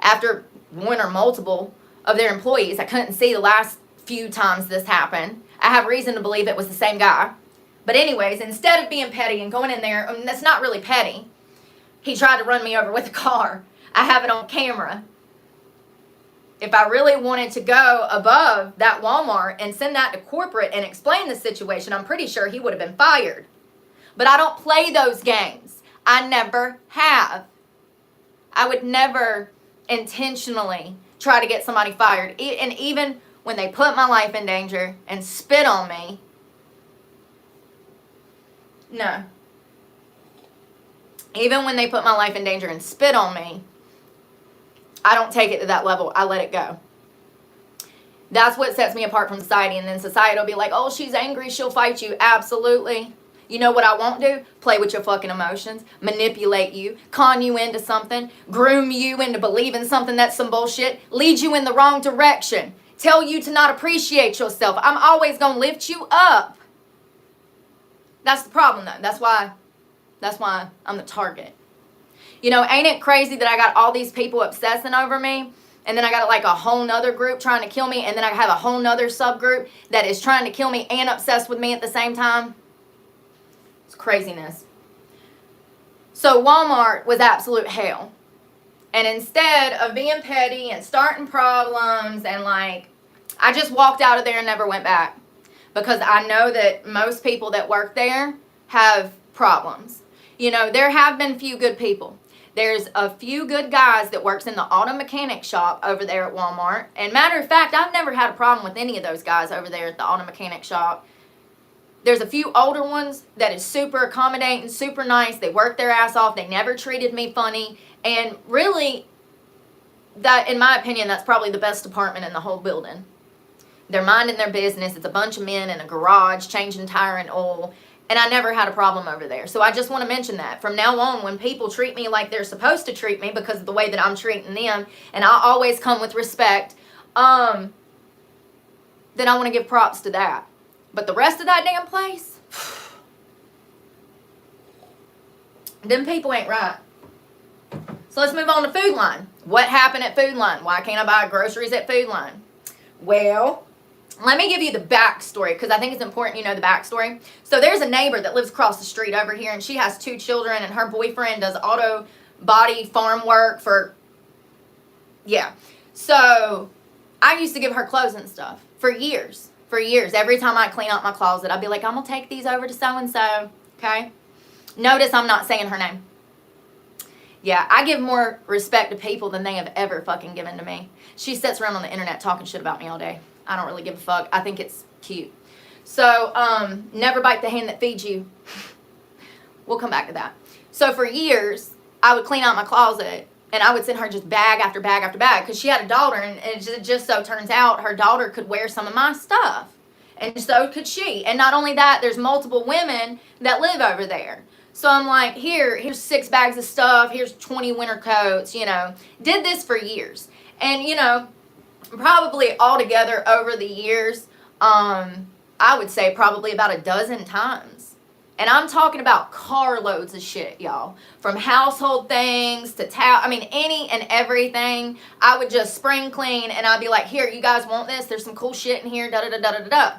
after one or multiple of their employees, I couldn't see the last few times this happened. I have reason to believe it was the same guy. But anyways, instead of being petty and going in there, that's not really petty. He tried to run me over with a car. I have it on camera. If I really wanted to go above that Walmart and send that to corporate and explain the situation, I'm pretty sure he would have been fired. But I don't play those games. I never have. I would never intentionally try to get somebody fired. And even when they put my life in danger and spit on me, no. Even when they put my life in danger and spit on me, I don't take it to that level. I let it go. That's what sets me apart from society. And then society will be like, oh, she's angry, she'll fight you. Absolutely. You know what I won't do? Play with your fucking emotions, manipulate you, con you into something, groom you into believing something that's some bullshit, lead you in the wrong direction, tell you to not appreciate yourself. I'm always going to lift you up. That's the problem, though. That's why I'm the target. You know, ain't it crazy that I got all these people obsessing over me? And then I got like a whole nother group trying to kill me. And then I have a whole nother subgroup that is trying to kill me and obsessed with me at the same time. It's craziness. So Walmart was absolute hell. And instead of being petty and starting problems and like, I just walked out of there and never went back. Because I know that most people that work there have problems. You know, there have been few good people. There's a few good guys that works in the auto mechanic shop over there at Walmart. And matter of fact, I've never had a problem with any of those guys over there at the auto mechanic shop. There's a few older ones that is super accommodating, super nice. They work their ass off. They never treated me funny. And really, that, in my opinion, that's probably the best department in the whole building. They're minding their business. It's a bunch of men in a garage changing tire and oil. And I never had a problem over there. So I just want to mention that. From now on, when people treat me like they're supposed to treat me because of the way that I'm treating them, and I always come with respect, then I want to give props to that. But the rest of that damn place, them people ain't right. So let's move on to Food Line. What happened at Food Line? Why can't I buy groceries at Food Line? Well, let me give you the backstory because I think it's important you know the backstory. So there's a neighbor that lives across the street over here, and she has 2 children, and her boyfriend does auto body farm work for, yeah. So I used to give her clothes and stuff for years. For years. Every time I clean out my closet, I'd be like, I'm going to take these over to so-and-so, okay? Notice I'm not saying her name. Yeah, I give more respect to people than they have ever fucking given to me. She sits around on the internet talking shit about me all day. I don't really give a fuck. I think it's cute. So, never bite the hand that feeds you. We'll come back to that. So for years, I would clean out my closet, and I would send her just bag after bag after bag, because she had a daughter, and it just so turns out her daughter could wear some of my stuff. And so could she. And not only that, there's multiple women that live over there. So I'm like, here's 6 bags of stuff, here's 20 winter coats, you know. Did this for years. And, you know, probably altogether over the years, I would say probably about a dozen times. And I'm talking about carloads of shit, y'all. From household things to any and everything. I would just spring clean, and I'd be like, here, you guys want this? There's some cool shit in here, da-da-da-da-da-da.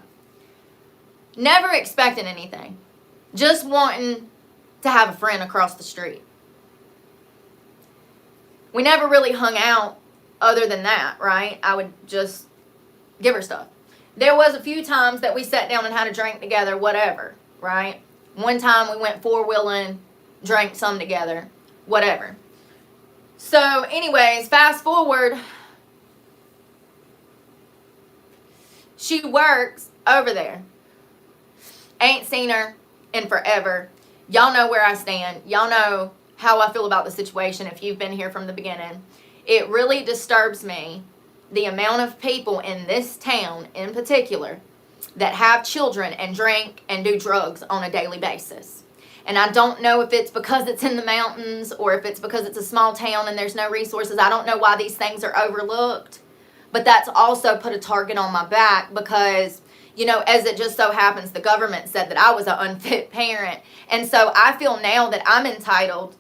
Never expecting anything. Just wanting to have a friend across the street. We never really hung out other than that, right? I would just give her stuff. There was a few times that we sat down and had a drink together, whatever, right? One time we went 4-wheeling, drank some together, whatever. So anyways, fast forward. She works over there. Ain't seen her in forever. Y'all know where I stand. Y'all know how I feel about the situation if you've been here from the beginning. It really disturbs me, the amount of people in this town in particular that have children and drink and do drugs on a daily basis. And I don't know if it's because it's in the mountains or if it's because it's a small town and there's no resources. I don't know why these things are overlooked. But that's also put a target on my back because, you know, as it just so happens, the government said that I was an unfit parent. And so I feel now that I'm entitled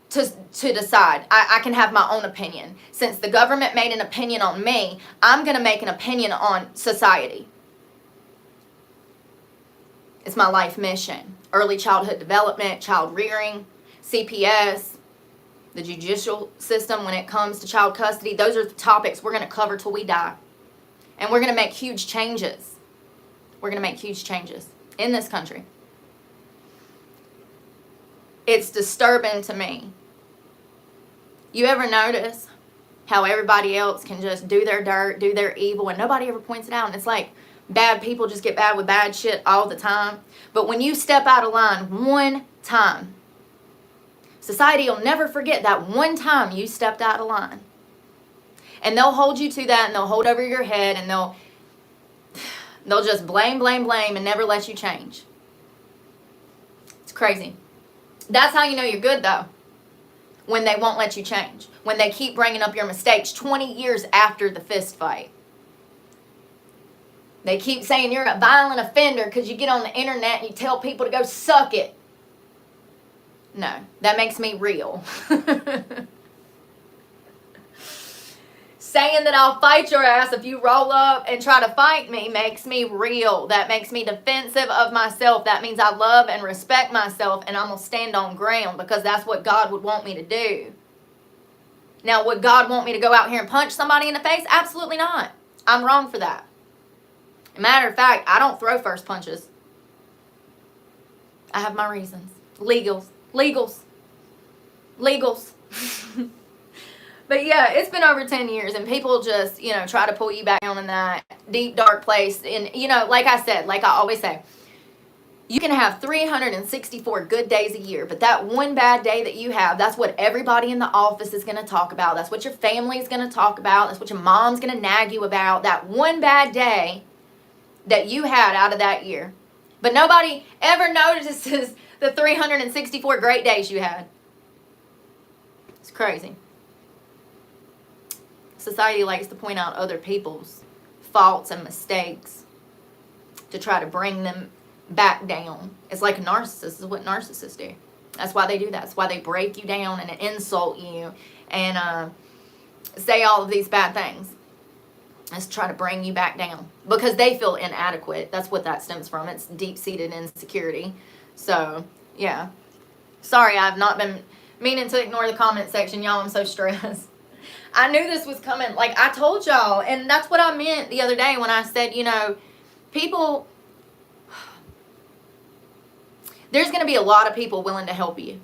to decide. I can have my own opinion. Since the government made an opinion on me, I'm going to make an opinion on society. It's my life mission. Early childhood development, child rearing, CPS, the judicial system when it comes to child custody. Those are the topics we're going to cover till we die. And we're going to make huge changes. We're going to make huge changes in this country. It's disturbing to me. You ever notice how everybody else can just do their dirt, do their evil, and nobody ever points it out? And it's like bad people just get bad with bad shit all the time. But when you step out of line one time, society will never forget that one time you stepped out of line. And they'll hold you to that, and they'll hold over your head, and they'll just blame, and never let you change. It's crazy. That's how you know you're good, though. When they won't let you change. When they keep bringing up your mistakes 20 years after the fist fight. They keep saying you're a violent offender because you get on the internet and you tell people to go suck it. No, that makes me real. Saying that I'll fight your ass if you roll up and try to fight me makes me real. That makes me defensive of myself. That means I love and respect myself, and I'm going to stand on ground because that's what God would want me to do. Now, would God want me to go out here and punch somebody in the face? Absolutely not. I'm wrong for that. Matter of fact, I don't throw first punches. I have my reasons. Legals. But yeah, it's been over 10 years and people just, you know, try to pull you back down in that deep, dark place. And, you know, like I said, like I always say, you can have 364 good days a year, but that one bad day that you have, that's what everybody in the office is going to talk about. That's what your family is going to talk about. That's what your mom's going to nag you about. That one bad day that you had out of that year. But nobody ever notices the 364 great days you had. It's crazy. Society likes to point out other people's faults and mistakes to try to bring them back down. It's like a narcissist. This is what narcissists do. That's why they do that. That's why they break you down and insult you and say all of these bad things. It's to try to bring you back down because they feel inadequate. That's what that stems from. It's deep-seated insecurity. So, yeah. Sorry, I've not been meaning to ignore the comment section. Y'all, I'm so stressed. I knew this was coming. Like, I told y'all, and that's what I meant the other day when I said, you know, people, there's going to be a lot of people willing to help you.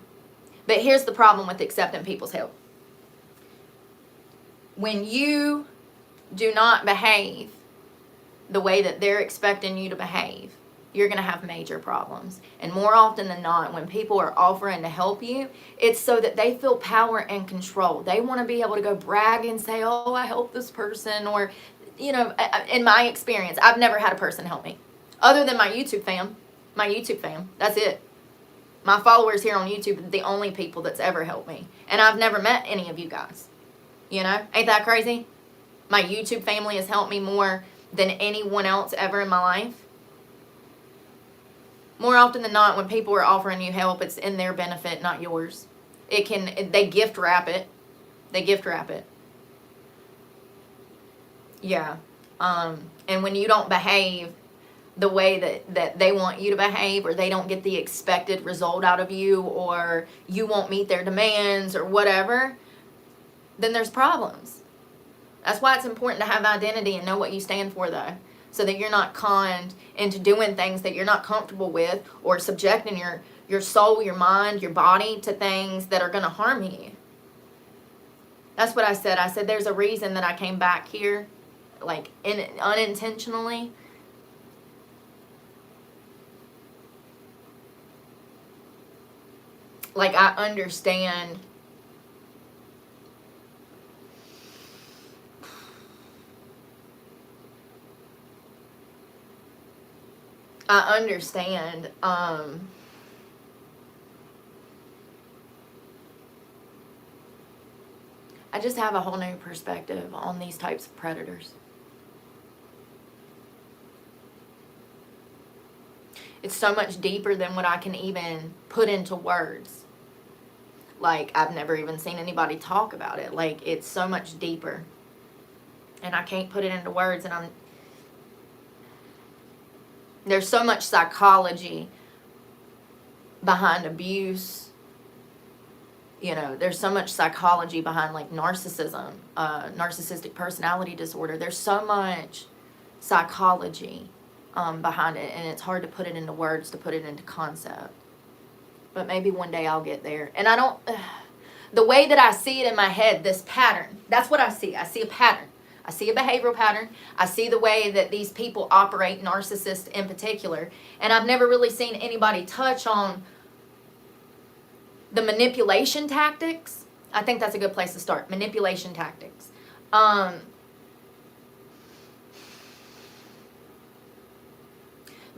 But here's the problem with accepting people's help. When you do not behave the way that they're expecting you to behave, you're going to have major problems. And more often than not, when people are offering to help you, it's so that they feel power and control. They want to be able to go brag and say, oh, I helped this person. Or, you know, in my experience, I've never had a person help me. Other than my YouTube fam. That's it. My followers here on YouTube are the only people that's ever helped me. And I've never met any of you guys. You know, ain't that crazy? My YouTube family has helped me more than anyone else ever in my life. More often than not, when people are offering you help, it's in their benefit, not yours. They gift wrap it. Yeah. And when you don't behave the way that they want you to behave, or they don't get the expected result out of you, or you won't meet their demands or whatever, then there's problems. That's why it's important to have identity and know what you stand for, though. So that you're not conned into doing things that you're not comfortable with, or subjecting your soul, your mind, your body to things that are going to harm you. That's what I said. I said there's a reason that I came back here, like unintentionally. Like, I understand I understand. I just have a whole new perspective on these types of predators. It's so much deeper than what I can even put into words. Like, I've never even seen anybody talk about it. Like, it's so much deeper. And I can't put it into words, and there's so much psychology behind abuse. You know, there's so much psychology behind, like, narcissism, narcissistic personality disorder. There's so much psychology behind it, and it's hard to put it into words, to put it into concept. But maybe one day I'll get there. And I don't, the way that I see it in my head, this pattern, that's what I see. I see a pattern. I see a behavioral pattern. I see the way that these people operate, narcissists in particular. And I've never really seen anybody touch on the manipulation tactics. I think that's a good place to start. Manipulation tactics. The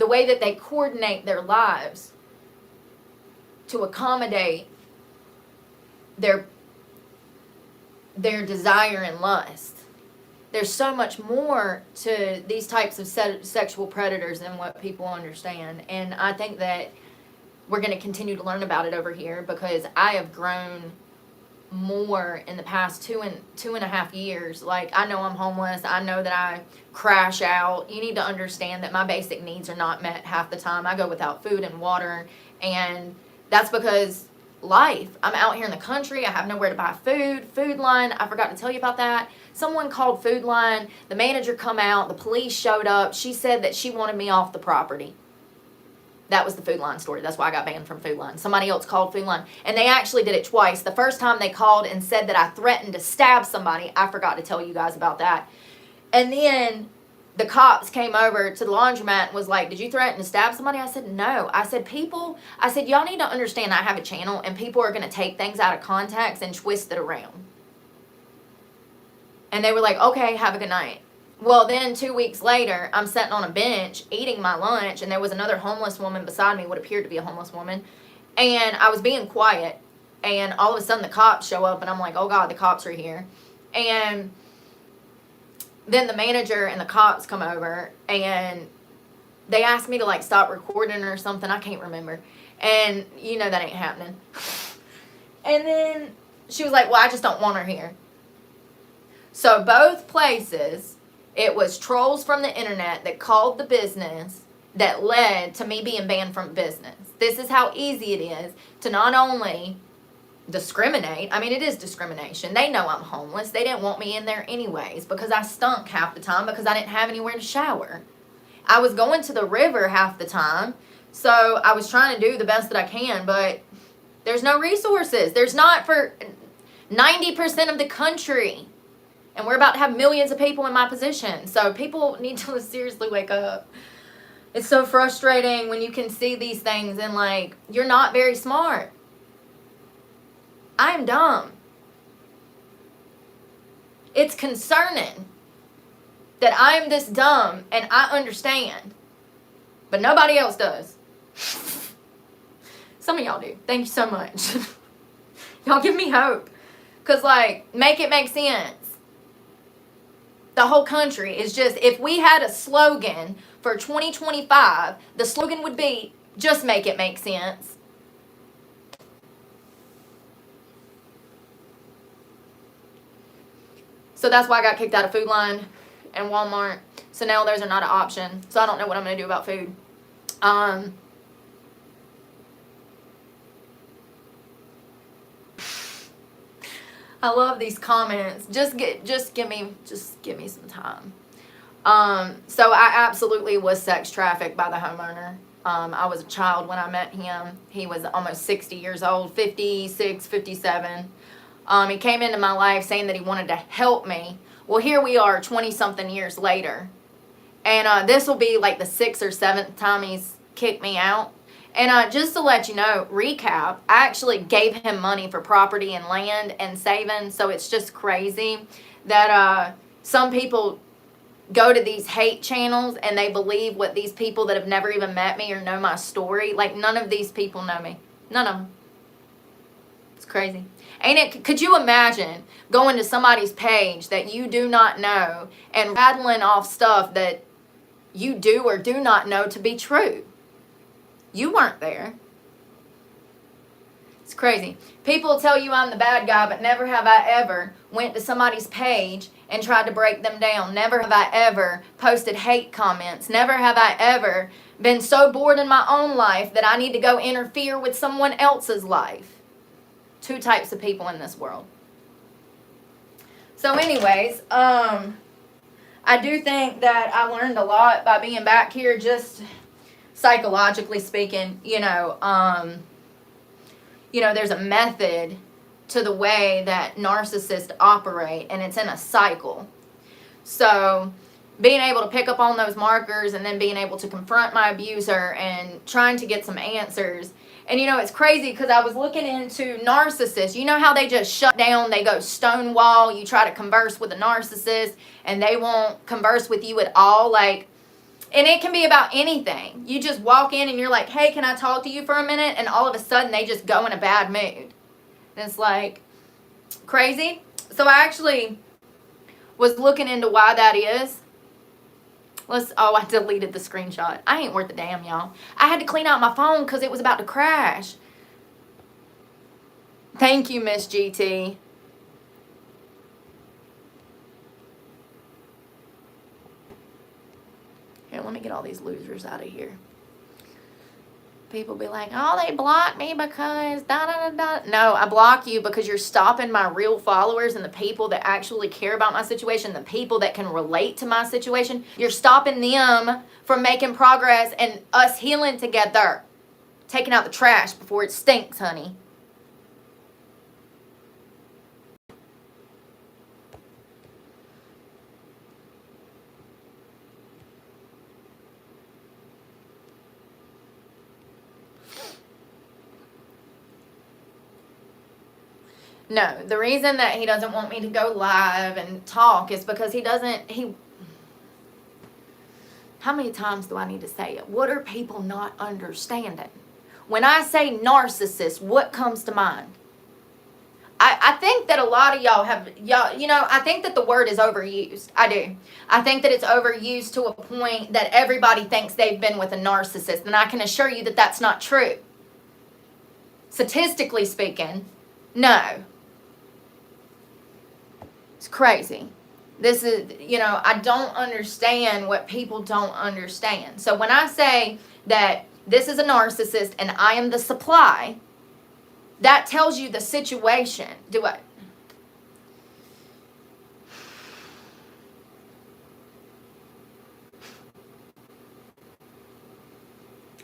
way that they coordinate their lives to accommodate their desire and lust. There's so much more to these types of sexual predators than what people understand. And I think that we're going to continue to learn about it over here, because I have grown more in the past two and a half years. Like, I know I'm homeless. I know that I crash out. You need to understand that my basic needs are not met half the time. I go without food and water, and that's because life. I'm out here in the country. I have nowhere to buy food. Food line, I forgot to tell you about that. Someone called food line. The manager come out. The police showed up. She said that she wanted me off the property. That was the Food Line story. That's why I got banned from Food Line. Somebody else called Food Line. And they actually did it twice. The first time they called and said that I threatened to stab somebody. I forgot to tell you guys about that. And then the cops came over to the laundromat and was like, did you threaten to stab somebody? I said, no. I said, y'all need to understand I have a channel, and people are going to take things out of context and twist it around. And they were like, okay, have a good night. Well, then 2 weeks later, I'm sitting on a bench eating my lunch, and there was another homeless woman beside me, what appeared to be a homeless woman, and I was being quiet, and all of a sudden the cops show up, and I'm like, oh God, the cops are here. And then the manager and the cops come over, and they asked me to, like, stop recording or something. I can't remember. And you know that ain't happening. And then she was like, well, I just don't want her here. So both places, it was trolls from the internet that called the business that led to me being banned from business. This is how easy it is to not only discriminate. I mean, it is discrimination. They know I'm homeless. They didn't want me in there anyways, because I stunk half the time, because I didn't have anywhere to shower. I was going to the river half the time, so I was trying to do the best that I can, but there's no resources. There's not for 90% of the country. And we're about to have millions of people in my position. So people need to seriously wake up. It's so frustrating when you can see these things and, like, you're not very smart. I am dumb. It's concerning that I am this dumb and I understand, but nobody else does. Some of y'all do. Thank you so much. Y'all give me hope. Because, like, make it make sense. The whole country is just, if we had a slogan for 2025, the slogan would be, just make it make sense. So that's why I got kicked out of Food Line and Walmart. So now those are not an option. So I don't know what I'm going to do about food. I love these comments. Just give me some time. So I absolutely was sex trafficked by the homeowner. I was a child when I met him. He was almost 60 years old, 56, 57. He came into my life saying that he wanted to help me. Well, here we are 20-something years later. And this will be like the 6th or 7th time he's kicked me out. And just to let you know, recap, I actually gave him money for property and land and savings. So it's just crazy that some people go to these hate channels and they believe what these people that have never even met me or know my story. Like, none of these people know me. None of them. It's crazy. Ain't it? Could you imagine going to somebody's page that you do not know and rattling off stuff that you do or do not know to be true? You weren't there. It's crazy. People tell you I'm the bad guy, but never have I ever went to somebody's page and tried to break them down. Never have I ever posted hate comments. Never have I ever been so bored in my own life that I need to go interfere with someone else's life. Two types of people in this world. So anyways, I do think that I learned a lot by being back here, just psychologically speaking. There's a method to the way that narcissists operate, and it's in a cycle. So being able to pick up on those markers and then being able to confront my abuser and trying to get some answers. And it's crazy because I was looking into narcissists. You know how they just shut down, they go stonewall. You try to converse with a narcissist and they won't converse with you at all. And it can be about anything. You just walk in and you're like, hey, can I talk to you for a minute? And all of a sudden they just go in a bad mood. And it's like crazy. So I actually was looking into why that is. I deleted the screenshot. I ain't worth a damn, y'all. I had to clean out my phone because it was about to crash. Thank you, Miss GT. Here, let me get all these losers out of here. People be like, oh, they blocked me because da-da-da-da. No, I block you because you're stopping my real followers and the people that actually care about my situation, the people that can relate to my situation. You're stopping them from making progress and us healing together. Taking out the trash before it stinks, honey. No, the reason that he doesn't want me to go live and talk is because how many times do I need to say it? What are people not understanding? When I say narcissist, what comes to mind? I think that a lot of y'all I think that the word is overused. I do. I think that it's overused to a point that everybody thinks they've been with a narcissist. And I can assure you that that's not true. Statistically speaking, no. It's crazy. This is, I don't understand what people don't understand. So when I say that this is a narcissist and I am the supply, that tells you the situation.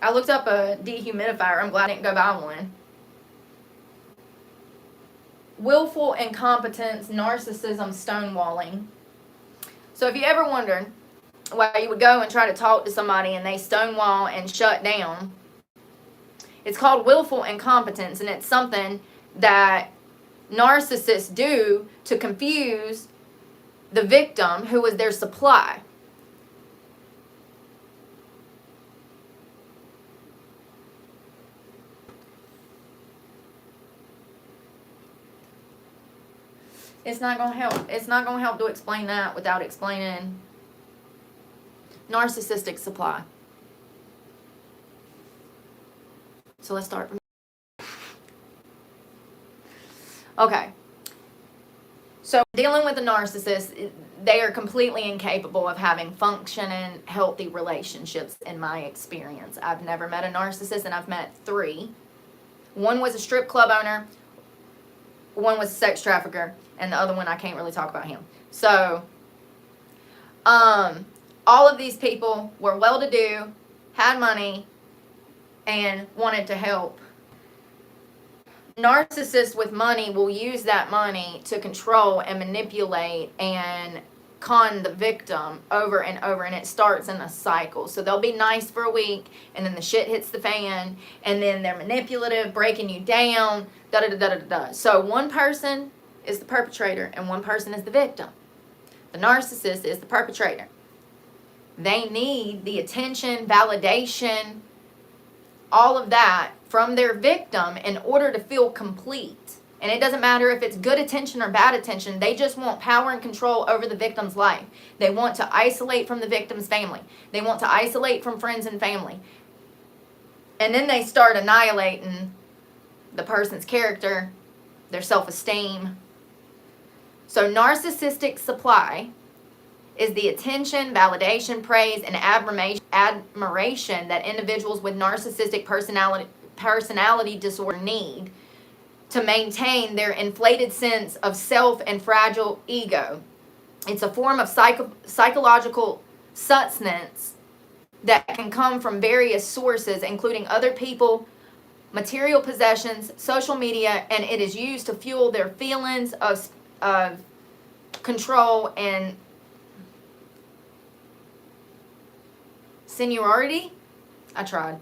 I looked up a dehumidifier. I'm glad I didn't go buy one. Willful incompetence, narcissism, stonewalling. So if you ever wondered why you would go and try to talk to somebody and they stonewall and shut down, it's called willful incompetence, and it's something that narcissists do to confuse the victim who is their supply. It's not going to help. It's not going to help to explain that without explaining narcissistic supply. So let's start from. Okay. So dealing with a narcissist, they are completely incapable of having functioning, healthy relationships in my experience. I've never met a narcissist, and I've met 3. One was a strip club owner. One was a sex trafficker. And the other one, I can't really talk about him. So, all of these people were well-to-do, had money, and wanted to help. Narcissists with money will use that money to control and manipulate and con the victim over and over, and it starts in a cycle. So they'll be nice for a week, and then the shit hits the fan, and then they're manipulative, breaking you down, da-da-da-da-da-da. So one person is the perpetrator and one person is the victim. The narcissist is the perpetrator. They need the attention, validation, all of that from their victim in order to feel complete. And it doesn't matter if it's good attention or bad attention. They just want power and control over the victim's life. They want to isolate from the victim's family. They want to isolate from friends and family. And then they start annihilating the person's character, their self-esteem. So narcissistic supply is the attention, validation, praise, and admiration that individuals with narcissistic personality disorder need to maintain their inflated sense of self and fragile ego. It's a form of psychological sustenance that can come from various sources, including other people, material possessions, social media, and it is used to fuel their feelings of control and seniority. I tried.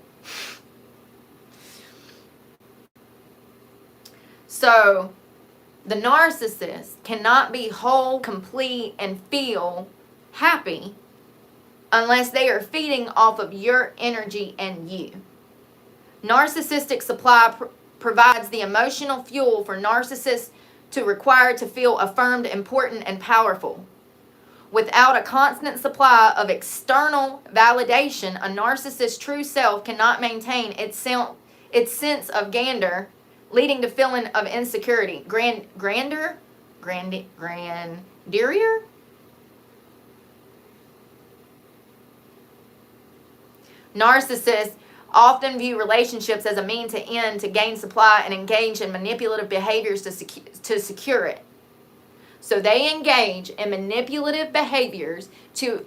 So, the narcissist cannot be whole, complete, and feel happy unless they are feeding off of your energy and you. Narcissistic supply provides the emotional fuel for narcissists to require to feel affirmed, important, and powerful. Without a constant supply of external validation, a narcissist's true self cannot maintain its sense of grandeur, leading to feeling of insecurity. Grandeur? Narcissists often view relationships as a means to end, to gain supply, and engage in manipulative behaviors to secure it. So they engage in manipulative behaviors to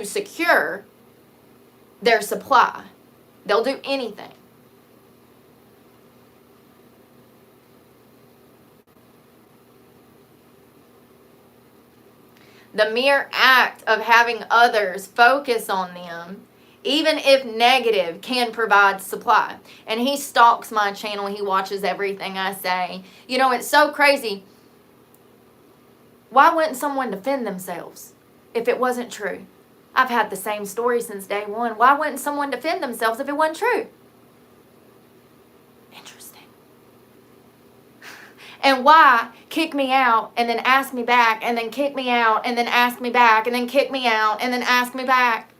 secure their supply. They'll do anything. The mere act of having others focus on them, even if negative, can provide supply. And he stalks my channel. He watches everything I say. You know, it's so crazy. Why wouldn't someone defend themselves if it wasn't true? I've had the same story since day one. Why wouldn't someone defend themselves if it wasn't true? Interesting. And why kick me out and then ask me back and then kick me out and then ask me back and then kick me out and then ask me back?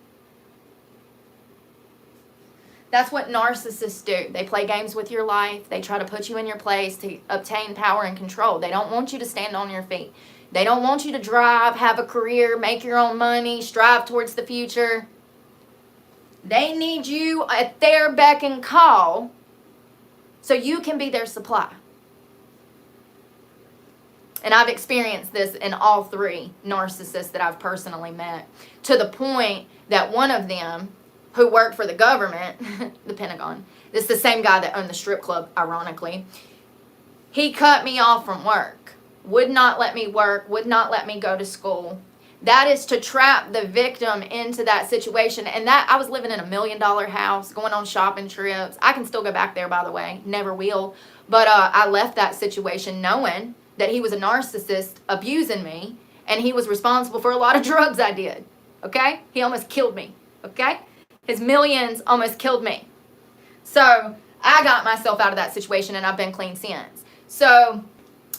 That's what narcissists do. They play games with your life. They try to put you in your place to obtain power and control. They don't want you to stand on your feet. They don't want you to drive, have a career, make your own money, strive towards the future. They need you at their beck and call so you can be their supply. And I've experienced this in all three narcissists that I've personally met, to the point that one of them, who worked for the government, the Pentagon, this is the same guy that owned the strip club, ironically, he cut me off from work, would not let me work, would not let me go to school. That is to trap the victim into that situation. And that, I was living in $1 million house, going on shopping trips. I can still go back there, by the way, never will. But I left that situation knowing that he was a narcissist abusing me, and he was responsible for a lot of drugs I did, okay? He almost killed me, okay? His millions almost killed me. So I got myself out of that situation, and I've been clean since. So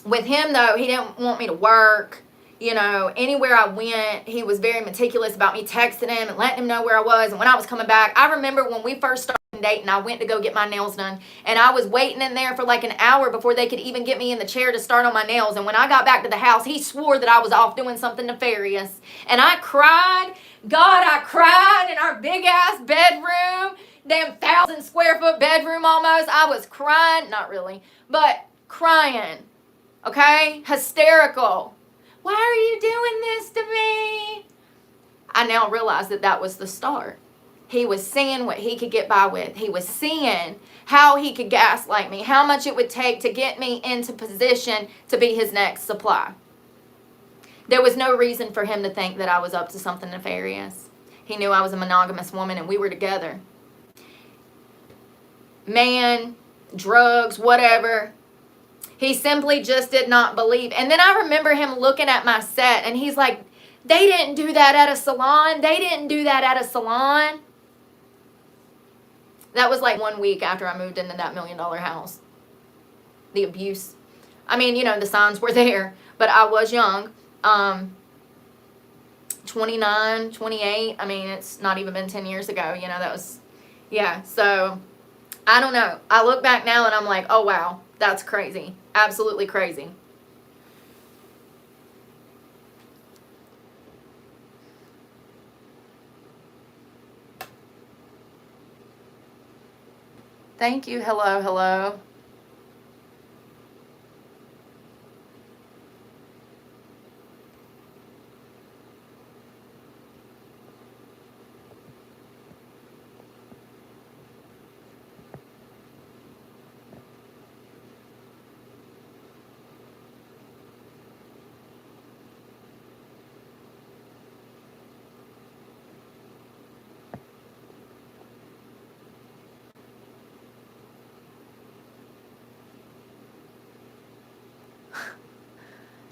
with him, though, he didn't want me to work. You know, anywhere I went, he was very meticulous about me texting him and letting him know where I was and when I was coming back. I remember when we first started dating, I went to go get my nails done, and I was waiting in there for like an hour before they could even get me in the chair to start on my nails. And when I got back to the house, he swore that I was off doing something nefarious. And I cried. God, I cried in our big-ass bedroom, damn 1,000 square foot bedroom almost. I was crying, not really, but crying, okay? Hysterical. Why are you doing this to me? I now realize that that was the start. He was seeing what he could get by with. He was seeing how he could gaslight me, how much it would take to get me into position to be his next supply. There was no reason for him to think that I was up to something nefarious. He knew I was a monogamous woman and we were together. Man, drugs, whatever. He simply just did not believe. And then I remember him looking at my set and he's like, They didn't do that at a salon. They didn't do that at a salon. That was like 1 week after I moved into that $1 million house. The abuse. I mean, you know, the signs were there, but I was young. 29, 28. I mean, it's not even been 10 years ago. You know, that was, yeah. So, I don't know. I look back now and I'm like, oh, wow, that's crazy. Absolutely crazy. Thank you. Hello, hello.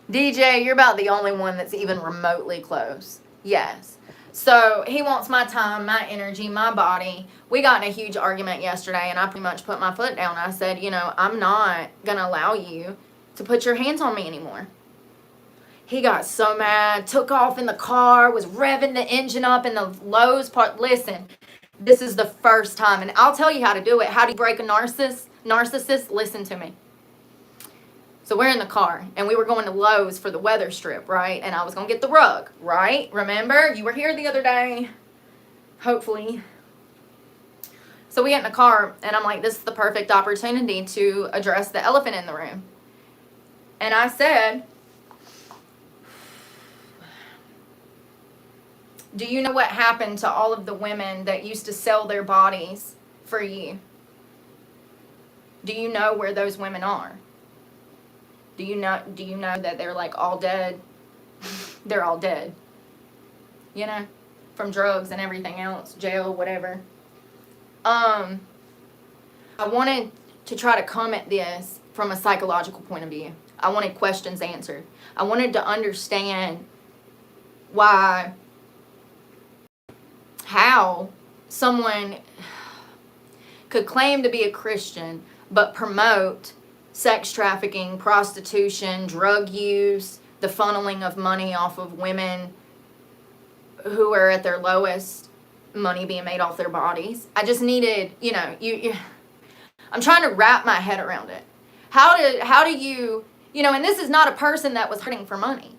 DJ, you're about the only one that's even remotely close. Yes. So he wants my time, my energy, my body. We got in a huge argument yesterday, and I pretty much put my foot down. I said, you know, I'm not going to allow you to put your hands on me anymore. He got so mad, took off in the car, was revving the engine up in the Lowe's part. Listen, this is the first time, and I'll tell you how to do it. How do you break a narcissist? Listen to me. So we're in the car, and we were going to Lowe's for the weather strip, right? And I was going to get the rug, right? Remember? You were here the other day. Hopefully. So we get in the car, and I'm like, this is the perfect opportunity to address the elephant in the room. And I said, do you know what happened to all of the women that used to sell their bodies for you? Do you know where those women are? Do you know that they're like all dead? They're all dead. You know, from drugs and everything else, jail, whatever. I wanted to try to come at this from a psychological point of view. I wanted questions answered. I wanted to understand how someone could claim to be a Christian but promote sex trafficking, prostitution, drug use, the funneling of money off of women who are at their lowest, money being made off their bodies. I just needed, you know, I'm trying to wrap my head around it. How do you, you know, and this is not a person that was hurting for money.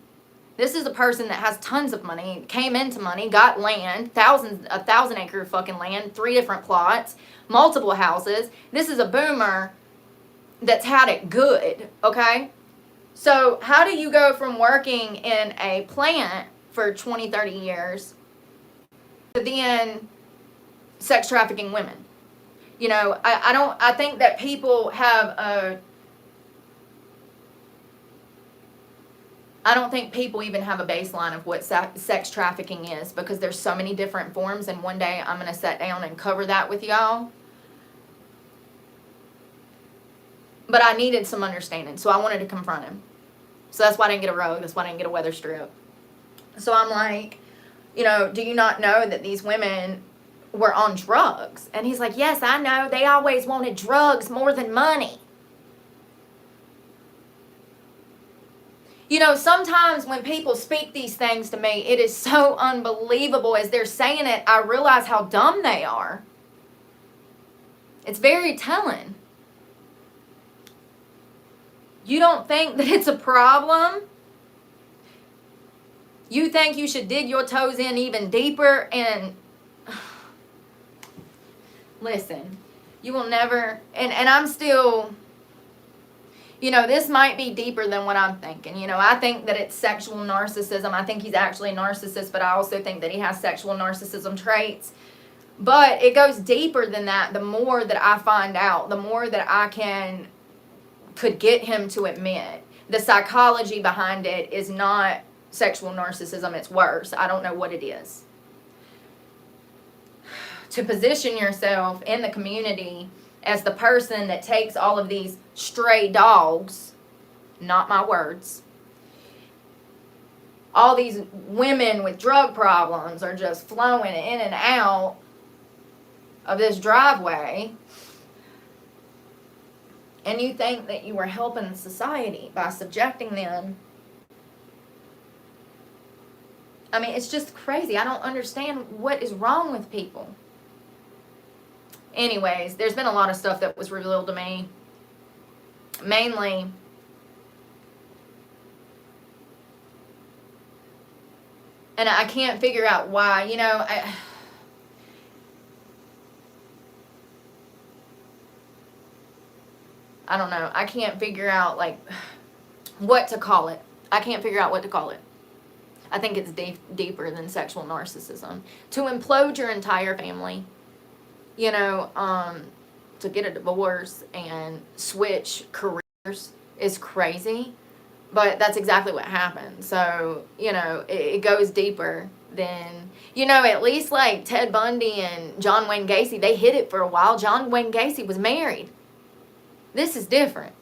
This is a person that has tons of money, came into money, got land, 1,000 acre fucking land, 3 different plots, multiple houses. This is a boomer that's had it good, okay? So how do you go from working in a plant for 20, 30 years to then sex trafficking women? You know, I think that people have I don't think people even have a baseline of what sex trafficking is, because there's so many different forms, and one day I'm going to sit down and cover that with y'all. But I needed some understanding, so I wanted to confront him. So that's why I didn't get a rug. That's why I didn't get a weather strip. So I'm like, you know, do you not know that these women were on drugs? And he's like, yes, I know. They always wanted drugs more than money. You know, sometimes when people speak these things to me, it is so unbelievable. As they're saying it, I realize how dumb they are. It's very telling. You don't think that it's a problem? You think you should dig your toes in even deeper and listen, you will never, and I'm still, you know, this might be deeper than what I'm thinking. You know, I think that it's sexual narcissism. I think he's actually a narcissist, but I also think that he has sexual narcissism traits. But it goes deeper than that. The more that I find out, the more that I could get him to admit. The psychology behind it is not sexual narcissism, it's worse. I don't know what it is. To position yourself in the community as the person that takes all of these stray dogs, not my words, all these women with drug problems are just flowing in and out of this driveway, and you think that you are helping society by subjecting them. I mean, it's just crazy. I don't understand what is wrong with people. Anyways, there's been a lot of stuff that was revealed to me. Mainly, and I can't figure out why. You know, I don't know. I can't figure out, like, what to call it. I can't figure out what to call it. I think it's deeper than sexual narcissism. To implode your entire family, you know, to get a divorce and switch careers is crazy. But that's exactly what happened. So, you know, it goes deeper than, you know, at least like Ted Bundy and John Wayne Gacy, they hid it for a while. John Wayne Gacy was married. This is different.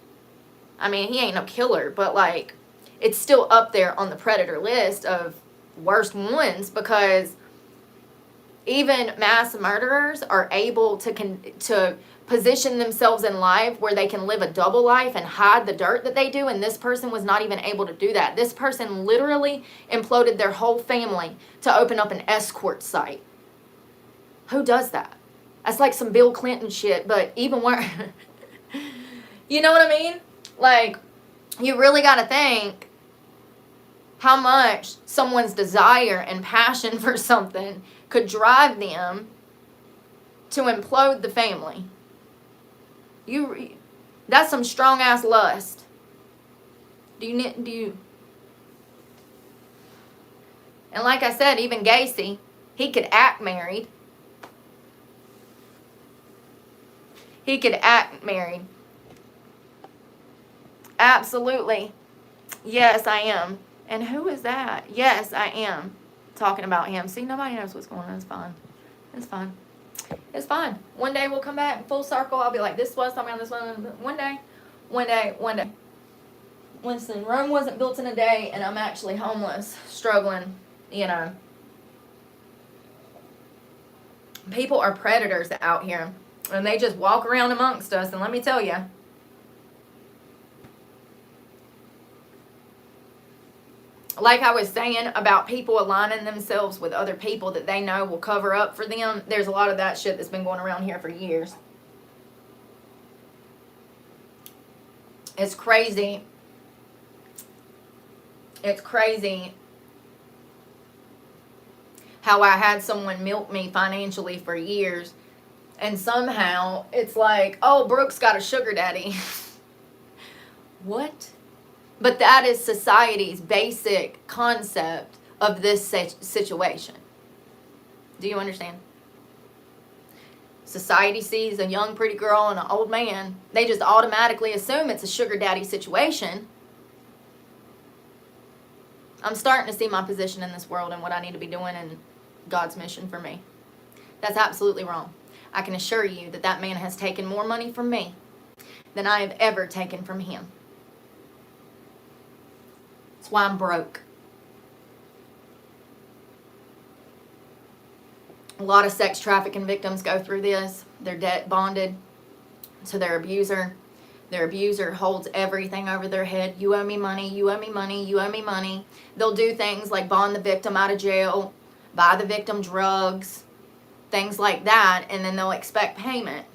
I mean, he ain't no killer, but like, it's still up there on the predator list of worst ones, because even mass murderers are able to position themselves in life where they can live a double life and hide the dirt that they do, and this person was not even able to do that. This person literally imploded their whole family to open up an escort site. Who does that? That's like some Bill Clinton shit, but even worse. You know what I mean? Like, you really got to think how much someone's desire and passion for something could drive them to implode the family. That's some strong ass lust. Do you? And like I said, even Gacy, he could act married. He could act married. Absolutely. Yes, I am. And who is that? Yes, I am talking about him. See, nobody knows what's going on. It's fine. It's fine. It's fine. One day we'll come back full circle. I'll be like, this was talking about this one. One day. Listen, Rome wasn't built in a day, and I'm actually homeless, struggling, you know. People are predators out here, and they just walk around amongst us, and let me tell you, like I was saying about people aligning themselves with other people that they know will cover up for them, there's a lot of that shit that's been going around here for years. It's crazy. It's crazy how I had someone milk me financially for years, and somehow it's like, oh, Brooke's got a sugar daddy. What? But that is society's basic concept of this situation. Do you understand? Society sees a young pretty girl and an old man. They just automatically assume it's a sugar daddy situation. I'm starting to see my position in this world and what I need to be doing and God's mission for me. That's absolutely wrong. I can assure you that that man has taken more money from me than I have ever taken from him. That's why I'm broke. A lot of sex trafficking victims go through this. They're debt bonded to their abuser. Their abuser holds everything over their head. You owe me money, you owe me money, you owe me money. They'll do things like bond the victim out of jail, buy the victim drugs, things like that, and then they'll expect payment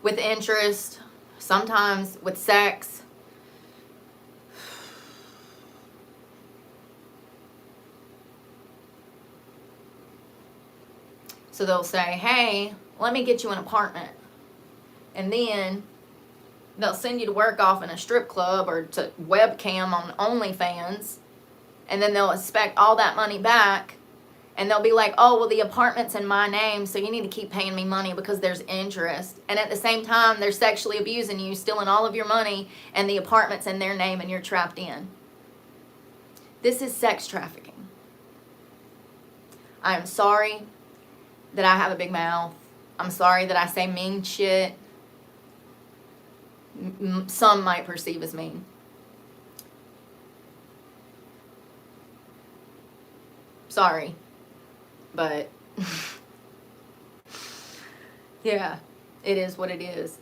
with interest, sometimes with sex. So they'll say, hey, let me get you an apartment. And then they'll send you to work off in a strip club or to webcam on OnlyFans. And then they'll expect all that money back. And they'll be like, oh, well, the apartment's in my name, so you need to keep paying me money because there's interest. And at the same time, they're sexually abusing you, stealing all of your money, and the apartment's in their name and you're trapped in. This is sex trafficking. I am sorry that I have a big mouth. I'm sorry that I say mean shit. Some might perceive as mean. Sorry. But, yeah, it is what it is.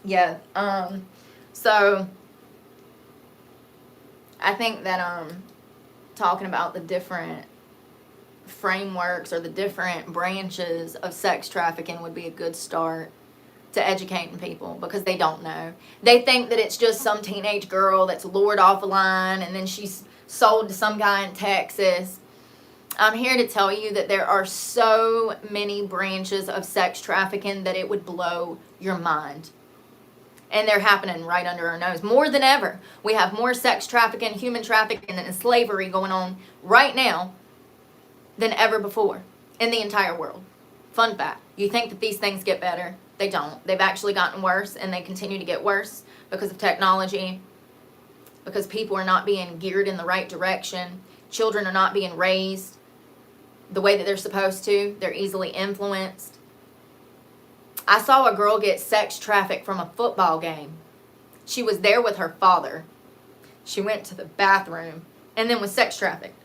Yeah, so I think that, talking about the different frameworks or the different branches of sex trafficking would be a good start to educating people, because they don't know. They think that it's just some teenage girl that's lured off a line and then she's sold to some guy in Texas. I'm here to tell you that there are so many branches of sex trafficking that it would blow your mind. And they're happening right under our nose. More than ever. We have more sex trafficking, human trafficking, and slavery going on right now than ever before in the entire world. Fun fact. You think that these things get better. They don't. They've actually gotten worse, and they continue to get worse because of technology, because people are not being geared in the right direction. Children are not being raised the way that they're supposed to. They're easily influenced. I saw a girl get sex trafficked from a football game. She was there with her father. She went to the bathroom and then was sex trafficked.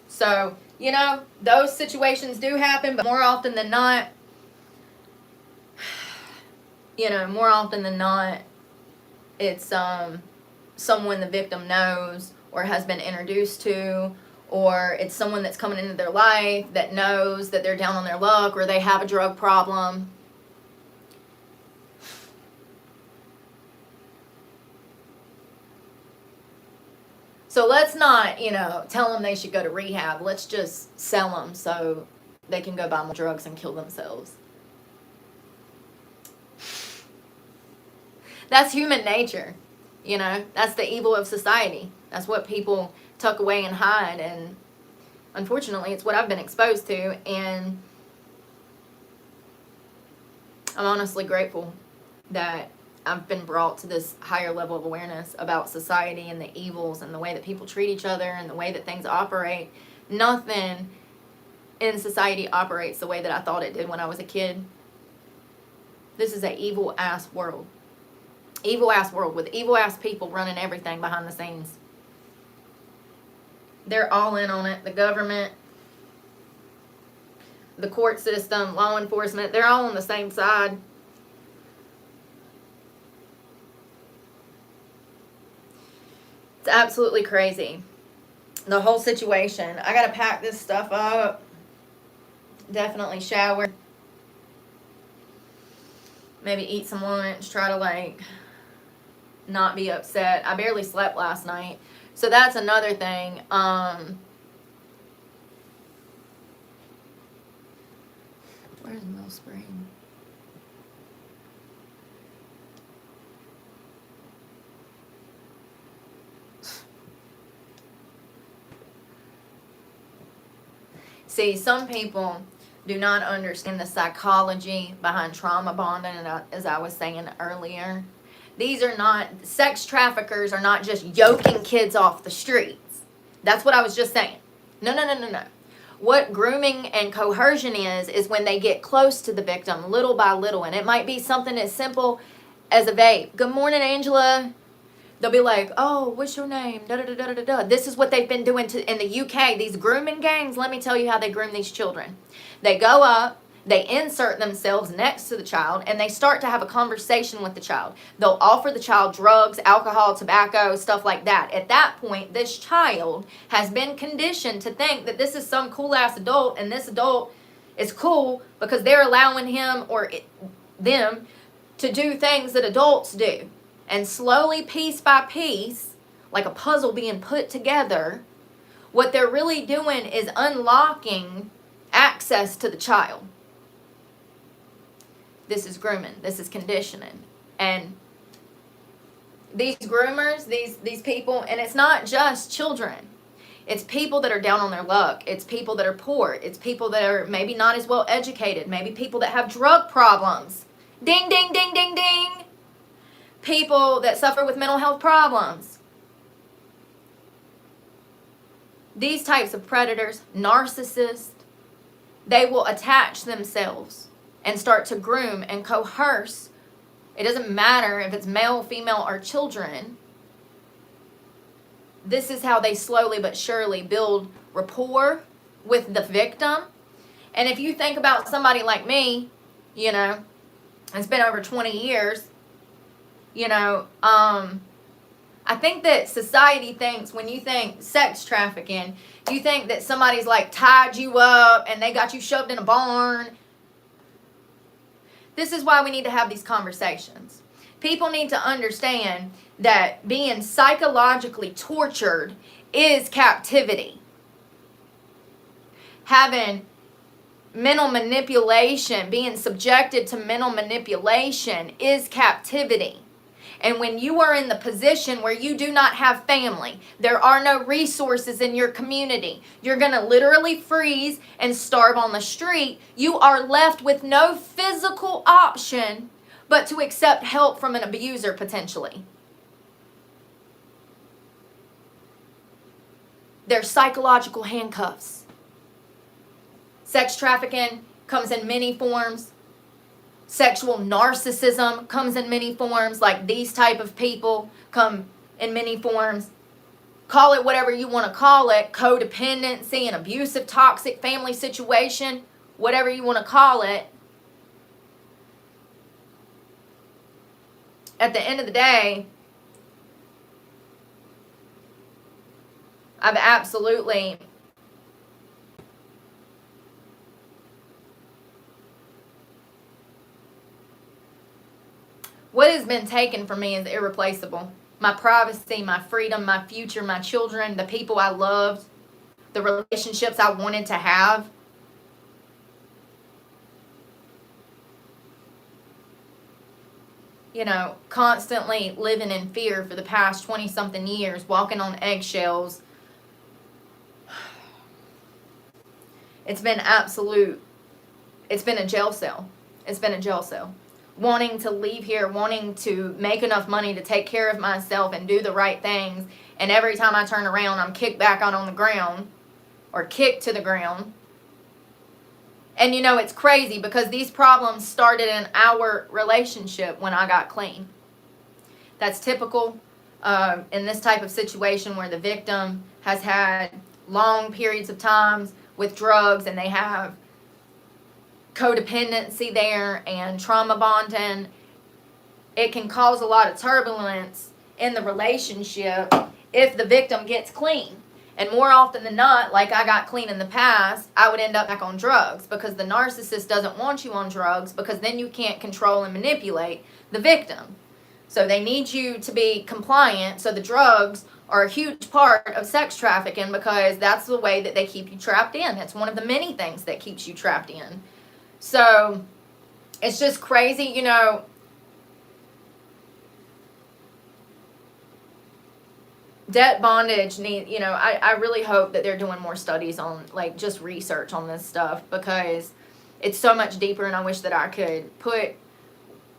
So, you know, those situations do happen, but more often than not, it's someone the victim knows or has been introduced to, or it's someone that's coming into their life that knows that they're down on their luck or they have a drug problem. So let's not, tell them they should go to rehab. Let's just sell them so they can go buy more drugs and kill themselves. That's human nature. That's the evil of society. That's what people tuck away and hide, and unfortunately it's what I've been exposed to, and I'm honestly grateful that I've been brought to this higher level of awareness about society and the evils and the way that people treat each other and the way that things operate. Nothing in society operates the way that I thought it did when I was a kid. This is an evil ass world. Evil ass world with evil ass people running everything behind the scenes. They're all in on it. The government, the court system, law enforcement, they're all on the same side. It's absolutely crazy. The whole situation. I gotta pack this stuff up. Definitely shower. Maybe eat some lunch. Try to not be upset. I barely slept last night. So that's another thing. Where's Mill Spring? See, some people do not understand the psychology behind trauma bonding, and as I was saying earlier, sex traffickers are not just yoking kids off the streets. That's what I was just saying. No. What grooming and coercion is when they get close to the victim little by little, and it might be something as simple as a vape. Good morning, Angela. They'll be like, oh, what's your name? Da-da-da-da-da-da. This is what they've been doing in the UK. These grooming gangs, let me tell you how they groom these children. They go up, they insert themselves next to the child, and they start to have a conversation with the child. They'll offer the child drugs, alcohol, tobacco, stuff like that. At that point, this child has been conditioned to think that this is some cool-ass adult, and this adult is cool because they're allowing him or them to do things that adults do. And slowly, piece by piece, like a puzzle being put together, what they're really doing is unlocking access to the child. This is grooming. This is conditioning. And these groomers, these people, and it's not just children. It's people that are down on their luck. It's people that are poor. It's people that are maybe not as well educated. Maybe people that have drug problems. Ding, ding, ding, ding, ding. People that suffer with mental health problems. These types of predators, narcissists, they will attach themselves and start to groom and coerce It doesn't matter if it's male, female, or children. This is how they slowly but surely build rapport with the victim. And if you think about somebody like me, you know, it's been over 20 years, you know, I think that society thinks when you think sex trafficking, you think that somebody's like tied you up and they got you shoved in a barn. This is why we need to have these conversations. People need to understand that being psychologically tortured is captivity. Having mental manipulation, being subjected to mental manipulation is captivity. And when you are in the position where you do not have family, there are no resources in your community, you're going to literally freeze and starve on the street. You are left with no physical option but to accept help from an abuser potentially. They're psychological handcuffs. Sex trafficking comes in many forms. Sexual narcissism comes in many forms. Like these type of people come in many forms. Call it whatever you want to call it. Codependency, an abusive, toxic family situation, whatever you want to call it. At the end of the day, I've absolutely what has been taken from me is irreplaceable. My privacy, my freedom, my future, my children, the people I loved, the relationships I wanted to have. You know, constantly living in fear for the past 20-something years, walking on eggshells. It's been absolute. It's been a jail cell. It's been a jail cell. Wanting to leave here, wanting to make enough money to take care of myself and do the right things. And every time I turn around, I'm kicked back out on the ground or kicked to the ground. And you know, it's crazy because these problems started in our relationship when I got clean. That's typical in this type of situation where the victim has had long periods of times with drugs and they have codependency there and trauma bonding. It can cause a lot of turbulence in the relationship if the victim gets clean. And more often than not, like I got clean in the past, I would end up back on drugs because the narcissist doesn't want you on drugs because then you can't control and manipulate the victim. So they need you to be compliant. So the drugs are a huge part of sex trafficking because that's the way that they keep you trapped in. It's one of the many things that keeps you trapped in. So it's just crazy, you know. Debt bondage you know, I really hope that they're doing more studies on, like, just research on this stuff because it's so much deeper and I wish that I could put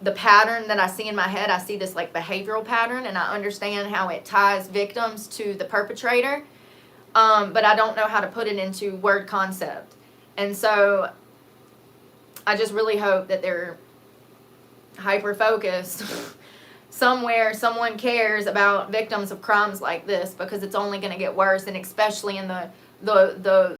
the pattern that I see in my head. I see this, like, behavioral pattern and I understand how it ties victims to the perpetrator, but I don't know how to put it into word concept. And so I just really hope that they're hyper-focused somewhere someone cares about victims of crimes like this because it's only going to get worse, and especially in the